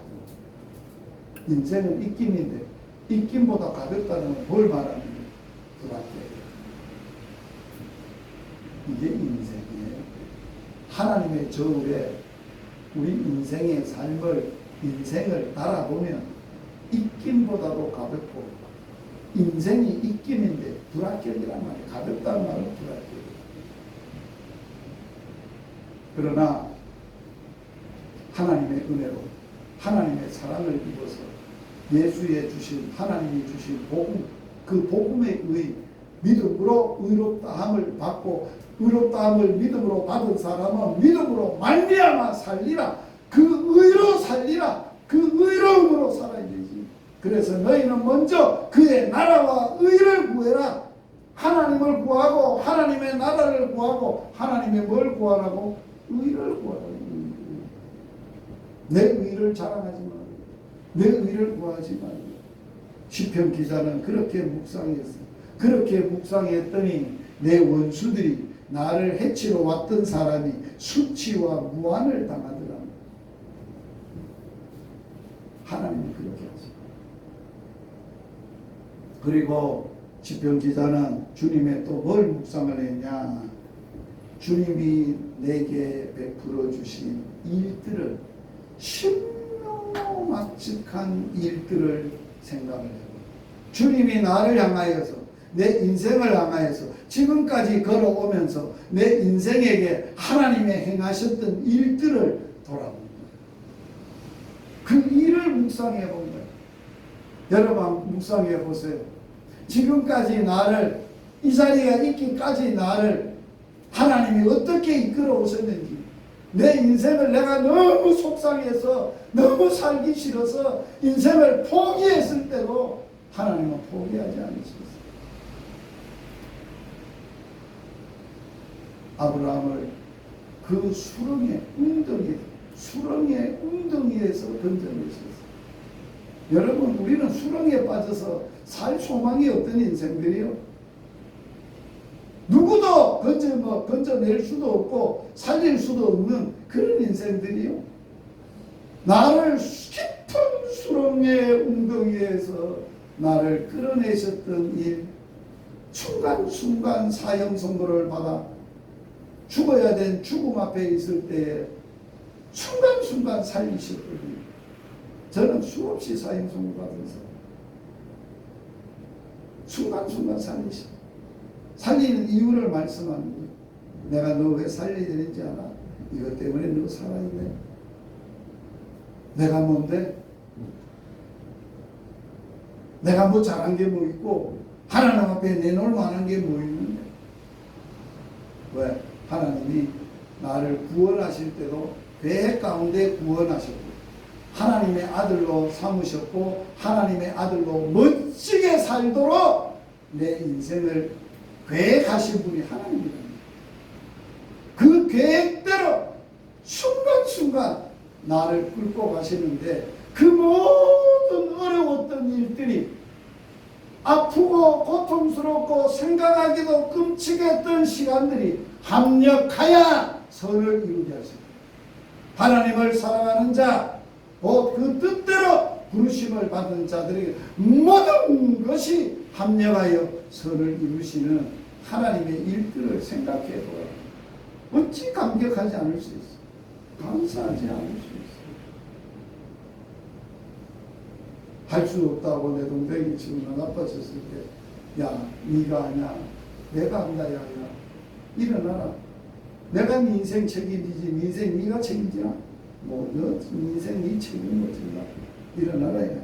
인생은 입김인데 입김보다 가볍다는 건 뭘 말하는 거예요? 그밖에. 이게 인생이에요. 하나님의 저울에 우리 인생의 삶을 인생을 달아보면 입김보다도 가볍고 인생이 입김인데 불합격이란 말이에요. 가볍다는 말은 불합격. 그러나 하나님의 은혜로 하나님의 사랑을 입어서 예수의 주신 하나님이 주신 복음, 그 복음의 의 믿음으로 의롭다함을 받고 의롭다함을 믿음으로 받은 사람은 믿음으로 말미암아 살리라. 그 의로 살리라. 그 의로움으로 살아야 되지. 그래서 너희는 먼저 그의 나라와 의를 구해라. 하나님을 구하고 하나님의 나라를 구하고 하나님의 뭘 구하라고? 의를 구하라고. 내 의를 자랑하지 말고 내 의를 구하지 말고. 시편 기자는 그렇게 묵상했어. 그렇게 묵상했더니 내 원수들이 나를 해치러 왔던 사람이 수치와 무한을 당하더라. 하나님이 그렇게 하죠. 그리고 시편 기자는 주님의 또 뭘 묵상을 했냐? 주님이 내게 베풀어 주신 일들을, 신묘막측한 일들을 생각을 해요. 주님이 나를 향하여서, 내 인생을 향하여서 지금까지 걸어오면서 내 인생에게 하나님의 행하셨던 일들을 돌아봅니다. 그 일을 묵상해 본 거예요. 여러분 묵상해 보세요. 지금까지 나를, 이 자리에 있기까지 나를 하나님이 어떻게 이끌어 오셨는지, 내 인생을 내가 너무 속상해서 너무 살기 싫어서 인생을 포기했을 때도 하나님은 포기하지 않으셨어요. 아브라함을 그 수렁의 웅덩이에서 건져내셨어요. 여러분, 우리는 수렁에 빠져서 살 소망이 없던 인생들이요. 누구도 건져낼 수도 없고 살릴 수도 없는 그런 인생들이요. 나를 깊은 수렁의 웅덩이에서 나를 끌어내셨던 일, 순간순간 사형 선고를 받아 죽어야 된 죽음 앞에 있을 때에 순간순간 살리셨던 일. 저는 수없이 사형 선고 받은 사람. 순간순간 살리는 이유를 말씀하는 거예요. 내가 너 왜 살려야 되는지 알아? 이것 때문에 너 살아야 돼. 내가 뭔데? 내가 뭐 잘한 게 뭐 있고 하나님 앞에 내놓을 만한 게 뭐 있는데? 왜? 하나님이 나를 구원하실 때도 계획 가운데 구원하셨고 하나님의 아들로 삼으셨고 하나님의 아들로 멋지게 살도록 내 인생을 계획하신 분이 하나님입니다. 그 계획대로 순간순간 나를 끌고 가시는데 그 모든 어려웠던 일들이 아프고 고통스럽고 생각하기도 끔찍했던 시간들이 합력하여 선을 이루게 하십니다. 하나님을 사랑하는 자, 곧 그 뜻대로 부르심을 받은 자들에게 모든 것이 합력하여 선을 이루시는 하나님의 일들을 생각해 보라. 어찌 감격하지 않을 수 있어? 감사하지 않을 수 있어? 할 수 없다고 내 동생이 지금 나빠졌을 때, 야, 네가 하냐? 내가 한다, 야. 일어나라. 내가 네 인생 책임지지, 네 인생 네가 책임지나? 뭐, 너 인생 네 책임을 진다. 일어나라, 야.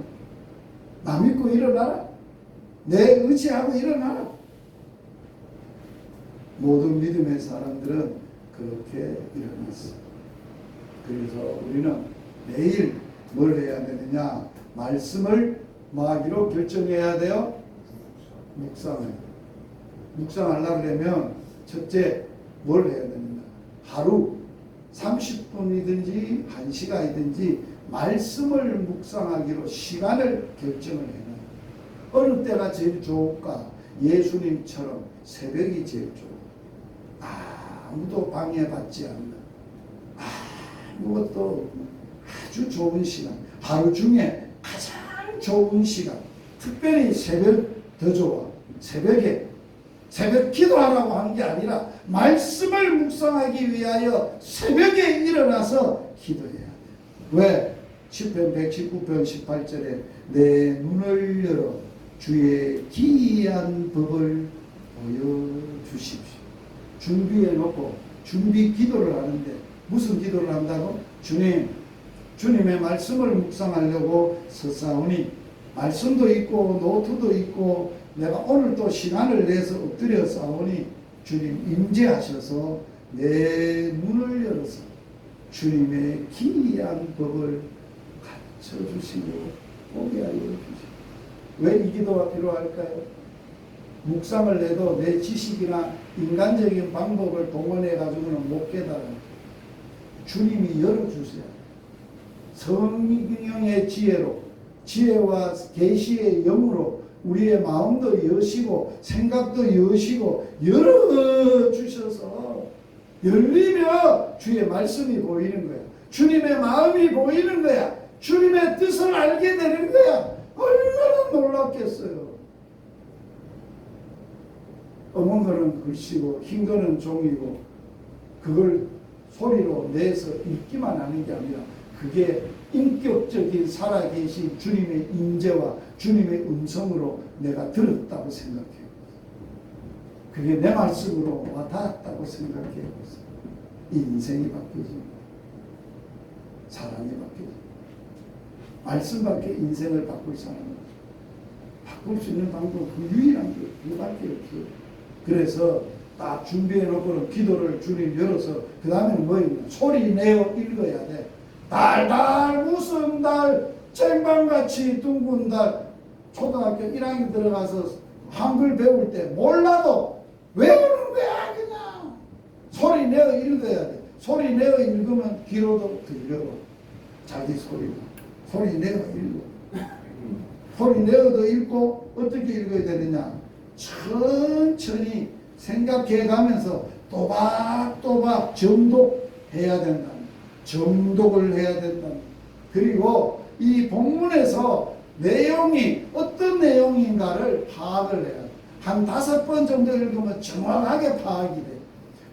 나 믿고 일어나라. 내 의지하고 일어나라. 모든 믿음의 사람들은 그렇게 일어났어. 그래서 우리는 매일 뭘 해야 되느냐? 말씀을 마기로 결정해야 돼요. 묵상하려고 그러면 첫째 뭘 해야 됩니다. 하루 30분이든지 1시간이든지 말씀을 묵상하기로 시간을 결정을 해요. 어느 때가 제일 좋을까? 예수님처럼 새벽이 제일 좋아. 아무도 방해받지 않는, 아무것도 아주 좋은 시간, 하루 중에 가장 좋은 시간, 특별히 새벽 더 좋아. 새벽 기도하라고 하는 게 아니라 말씀을 묵상하기 위하여 새벽에 일어나서 기도해야 돼. 왜? 시편 119편 18절에 내 눈을 열어 주의 기이한 법을 보여주십시오. 준비해놓고 준비 기도를 하는데 무슨 기도를 한다고? 주님의 말씀을 묵상하려고 서사오니 말씀도 있고 노트도 있고 내가 오늘 또 시간을 내서 엎드려 싸우니 주님 임재하셔서 내 눈을 열어서 주님의 기이한 법을 가르쳐주시고 보게 하여 주시고. 왜 이 기도가 필요할까요? 묵상을 해도 내 지식이나 인간적인 방법을 동원해 가지고는 못 깨달아요. 주님이 열어주세요. 성령의 지혜로, 지혜와 계시의 영으로 우리의 마음도 여시고 생각도 여시고 열어주셔서 열리며 주의 말씀이 보이는 거야. 주님의 마음이 보이는 거야. 주님의 뜻을 알게 되는 거야. 얼마나 놀랍겠어요. 검은 거는 글씨고 흰 거는 종이고 그걸 소리로 내서 읽기만 하는 게 아니라 그게 인격적인 살아계신 주님의 임재와 주님의 음성으로 내가 들었다고 생각해요. 그게 내 말씀으로 와닿았다고 생각해요. 인생이 바뀌어집니다. 사람이 바뀌어집니다. 말씀밖에 인생을 바꿀 사람은 바꿀 수 있는 방법 그 유일한 게 그거밖에 없어요. 그래서 딱 준비해 놓고는 기도를 주님 열어서 그 다음에는 뭐예요? 소리 내어 읽어야 돼. 달달 무슨 달 쟁반같이 둥근 달. 초등학교 1학년 들어가서 한글 배울 때 몰라도 외우는 거야. 그냥 소리 내어 읽어야 돼. 소리 내어 읽으면 귀로도 들려. 자기 소리 내어 읽어. 소리 내어도 읽고 어떻게 읽어야 되느냐? 천천히 생각해 가면서 또박또박 정독해야 된다. 정독을 해야 된다. 그리고 이 본문에서 내용이 어떤 내용인가를 파악을 해야 돼. 한 5번 정도 읽으면 정확하게 파악이 돼.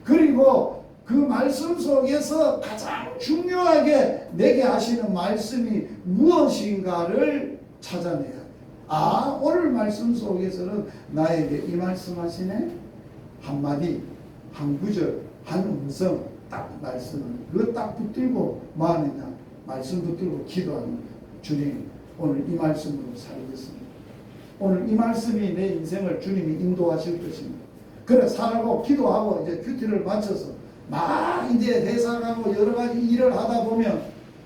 그리고 그 말씀 속에서 가장 중요하게 내게 하시는 말씀이 무엇인가를 찾아내야 돼. 아, 오늘 말씀 속에서는 나에게 이 말씀 하시네? 한마디, 한 구절, 한 음성, 딱 말씀을 그거 딱 붙들고 뭐 하느냐? 말씀 붙들고 기도하는 거예요. 주님, 오늘 이 말씀으로 살겠습니다. 오늘 이 말씀이 내 인생을 주님이 인도하실 것입니다. 그래 살고 기도하고 이제 큐티를 마쳐서 막 이제 회사가고 여러 가지 일을 하다 보면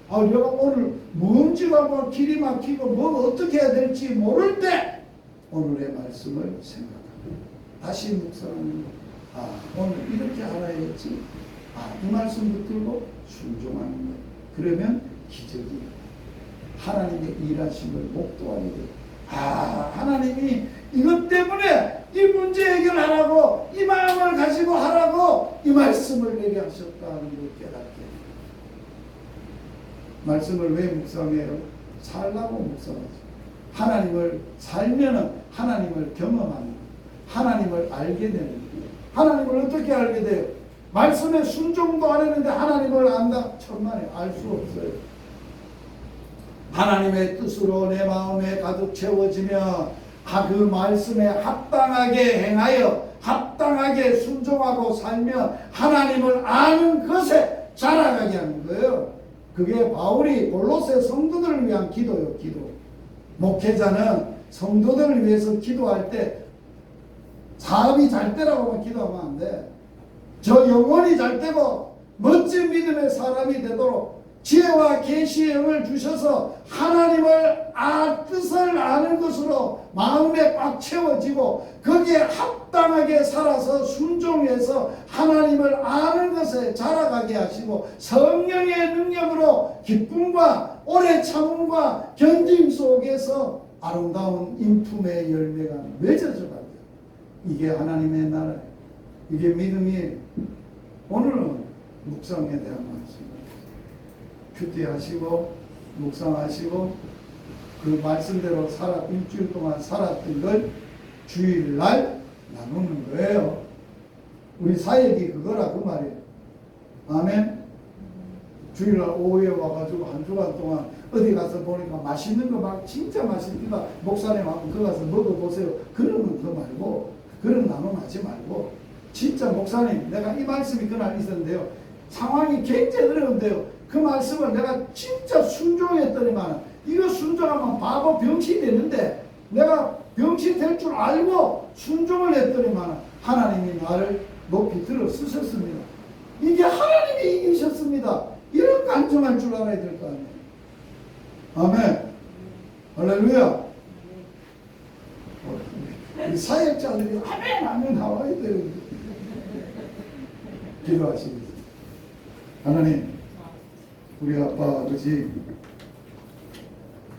내가 오늘 뭔지가 뭐 길이 막히고 뭐 어떻게 해야 될지 모를 때 오늘의 말씀을 생각합니다. 다시 묵상하는 거. 오늘 이렇게 알아야겠지. 이 말씀 붙들고 순종하는 거예요. 그러면 기적이 하나님의 일하심을 목도하게 돼요. 하나님이 이것 때문에 이 문제 해결하라고 이 마음을 가지고 하라고 이 말씀을 내게 하셨다는 걸 깨닫게 돼요. 말씀을 왜 묵상해요? 살라고 묵상하죠. 하나님을 살면은 하나님을 경험하는, 하나님을 알게 되는 거예요. 하나님을 어떻게 알게 돼요? 말씀에 순종도 안 했는데 하나님을 안다? 천만에 알 수 없어요. 하나님의 뜻으로 내 마음에 가득 채워지며 그 말씀에 합당하게 행하여 합당하게 순종하고 살며 하나님을 아는 것에 자라가게 하는 거예요. 그게 바울이 골로새 성도들을 위한 기도요. 기도. 목회자는 성도들을 위해서 기도할 때 사업이 잘 되라고만 기도하면 안 돼. 저 영혼이 잘 되고 멋진 믿음의 사람이 되도록 지혜와 계시의 영을 주셔서 하나님을 뜻을 아는 것으로 마음에 꽉 채워지고 거기에 합당하게 살아서 순종해서 하나님을 아는 것에 자라가게 하시고 성령의 능력으로 기쁨과 오래 참음과 견딤 속에서 아름다운 인품의 열매가 맺어져 가요. 이게 하나님의 나라예요. 이게 믿음이에요. 오늘은 묵상에 대한 말씀입니다. 큐티하시고 묵상하시고 그 말씀대로 일주일 동안 살았던 걸 주일날 나누는 거예요. 우리 사역이 그거라 그 말이에요. 아멘. 주일날 오후에 와가지고 한 주간 동안 어디 가서 보니까 맛있는 거 막 진짜 맛있다. 목사님 한번 거 가서 먹어보세요. 그런 거 말고 그런 나눔하지 말고 진짜 목사님 내가 이 말씀이 그날 있었는데요. 상황이 굉장히 어려운데요. 그 말씀을 내가 진짜 순종했더니만 이거 순종하면 바보 병신이 되는데 내가 병신 될 줄 알고 순종을 했더니만 하나님이 나를 높이 들어 쓰셨습니다. 이게 하나님이 이기셨습니다. 이런 간증할 줄 알아야 될 거 아니에요. 아멘. 할렐루야. 우리 사역자 목사들이 아멘 아멘 나와야 되는데 기도하시겠습니다. 하나님, 우리 아빠 아버지,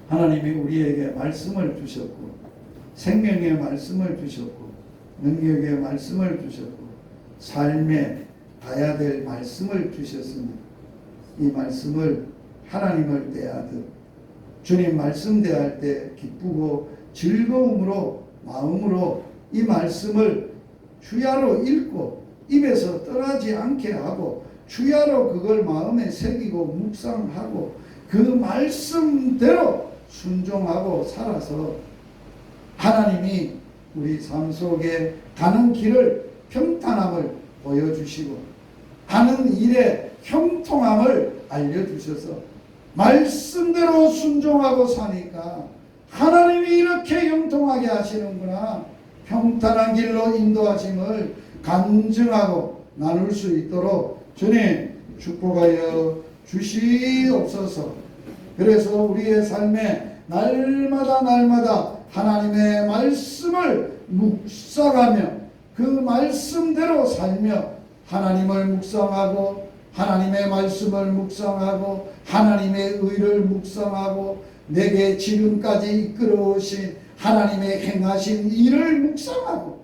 하나님이 우리에게 말씀을 주셨고 생명의 말씀을 주셨고 능력의 말씀을 주셨고 삶에 가야 될 말씀을 주셨습니다. 이 말씀을 하나님을 대하듯 주님 말씀 대할 때 기쁘고 즐거움으로 마음으로 이 말씀을 주야로 읽고 입에서 떠나지 않게 하고 주야로 그걸 마음에 새기고 묵상하고 그 말씀대로 순종하고 살아서 하나님이 우리 삶 속에 가는 길을 평탄함을 보여주시고 하는 일에 형통함을 알려주셔서 말씀대로 순종하고 사니까 하나님이 이렇게 형통하게 하시는구나, 평탄한 길로 인도하심을 간증하고 나눌 수 있도록 주님 축복하여 주시옵소서. 그래서 우리의 삶에 날마다 하나님의 말씀을 묵상하며 그 말씀대로 살며 하나님을 묵상하고 하나님의 말씀을 묵상하고 하나님의 의를 묵상하고 내게 지금까지 이끌어 오신 하나님의 행하신 일을 묵상하고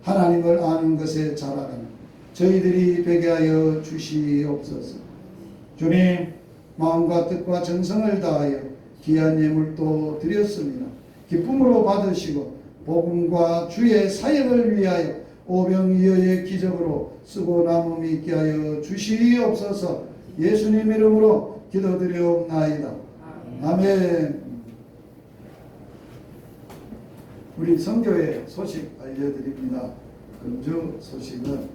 하나님을 아는 것에 자라가는 저희들이 되게 하여 주시옵소서. 주님, 마음과 뜻과 정성을 다하여 귀한 예물도 드렸습니다. 기쁨으로 받으시고 복음과 주의 사역을 위하여 오병이어의 기적으로 쓰고 남음이 있게 하여 주시옵소서. 예수님 이름으로 기도드리옵나이다. 아멘. 우리 선교회 소식 알려드립니다. 금주 소식은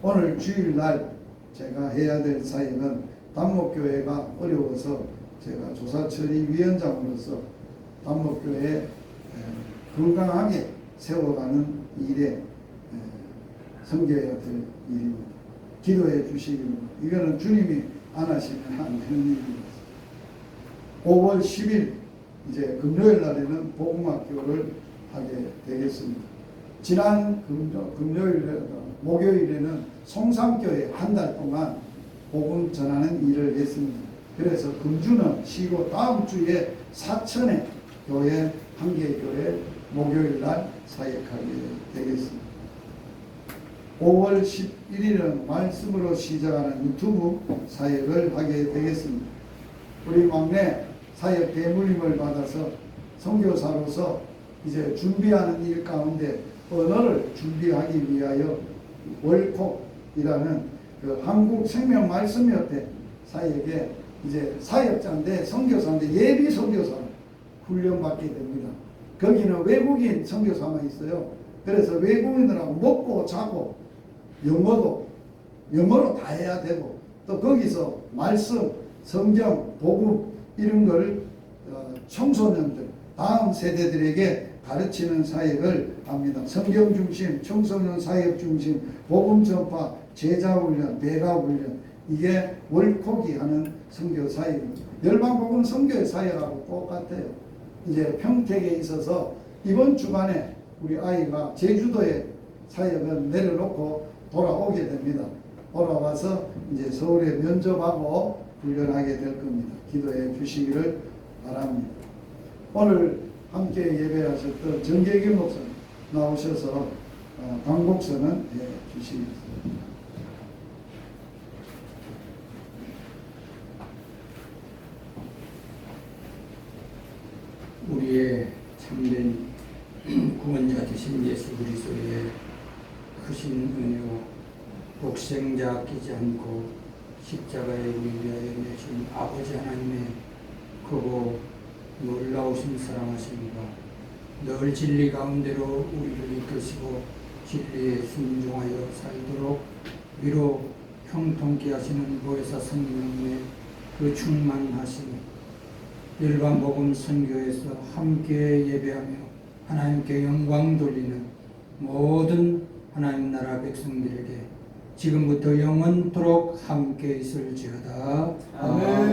오늘 주일날 제가 해야 될 사역은 단목교회가 어려워서 제가 조사처리위원장으로서 단목교회 건강하게 세워가는 일에 섬겨야 될 일입니다. 기도해 주시기를. 이거는 주님이 안 하시면 안 되는 일입니다. 5월 10일 이제 금요일 날에는 복음학교를 하게 되겠습니다. 지난 목요일에는 송산교회 한 달 동안 복음 전하는 일을 했습니다. 그래서 금주는 쉬고 다음 주에 사천에 교회 한계교회 목요일 날 사역하게 되겠습니다. 5월 11일은 말씀으로 시작하는 유튜브 사역을 하게 되겠습니다. 우리 막내 사역 대물림을 받아서 선교사로서 이제 준비하는 일 가운데 언어를 준비하기 위하여 월콕이라는 그 한국 생명 말씀협회 사역에 이제 사역자인데 선교사인데 예비 선교사 훈련받게 됩니다. 거기는 외국인 선교사만 있어요. 그래서 외국인들하고 먹고 자고 영어로 다 해야 되고 또 거기서 말씀, 성경, 복음 이런 걸 청소년들, 다음 세대들에게 가르치는 사역을 합니다. 성경 중심, 청소년 사역 중심, 복음 전파, 제자 훈련, 배가 훈련 이게 월콕이 하는 선교 사역입니다. 열방복음 선교의 사역하고 똑같아요. 이제 평택에 있어서 이번 주간에 우리 아이가 제주도에 사역을 내려놓고 돌아오게 됩니다. 돌아와서 이제 서울에 면접하고 훈련하게 될 겁니다. 기도해 주시기를 바랍니다. 오늘 함께 예배하셨던 정계길 목사님 나오셔서 강복선은 해 주시겠습니다. 우리의 참된 구원자 되신 예수 그리스도의 크신 은혜와 독생자 아끼지 않고 십자가에 우리 위하여 내신 아버지 하나님의 크고 놀라우신 사랑하심과 늘 진리 가운데로 우리를 이끄시고 진리에 순종하여 살도록 위로 형통케 하시는 보혜사 성령님의 그 충만하심 일반복음 선교에서 함께 예배하며 하나님께 영광 돌리는 모든 하나님 나라 백성들에게 지금부터 영원토록 함께 있을지어다. 아멘.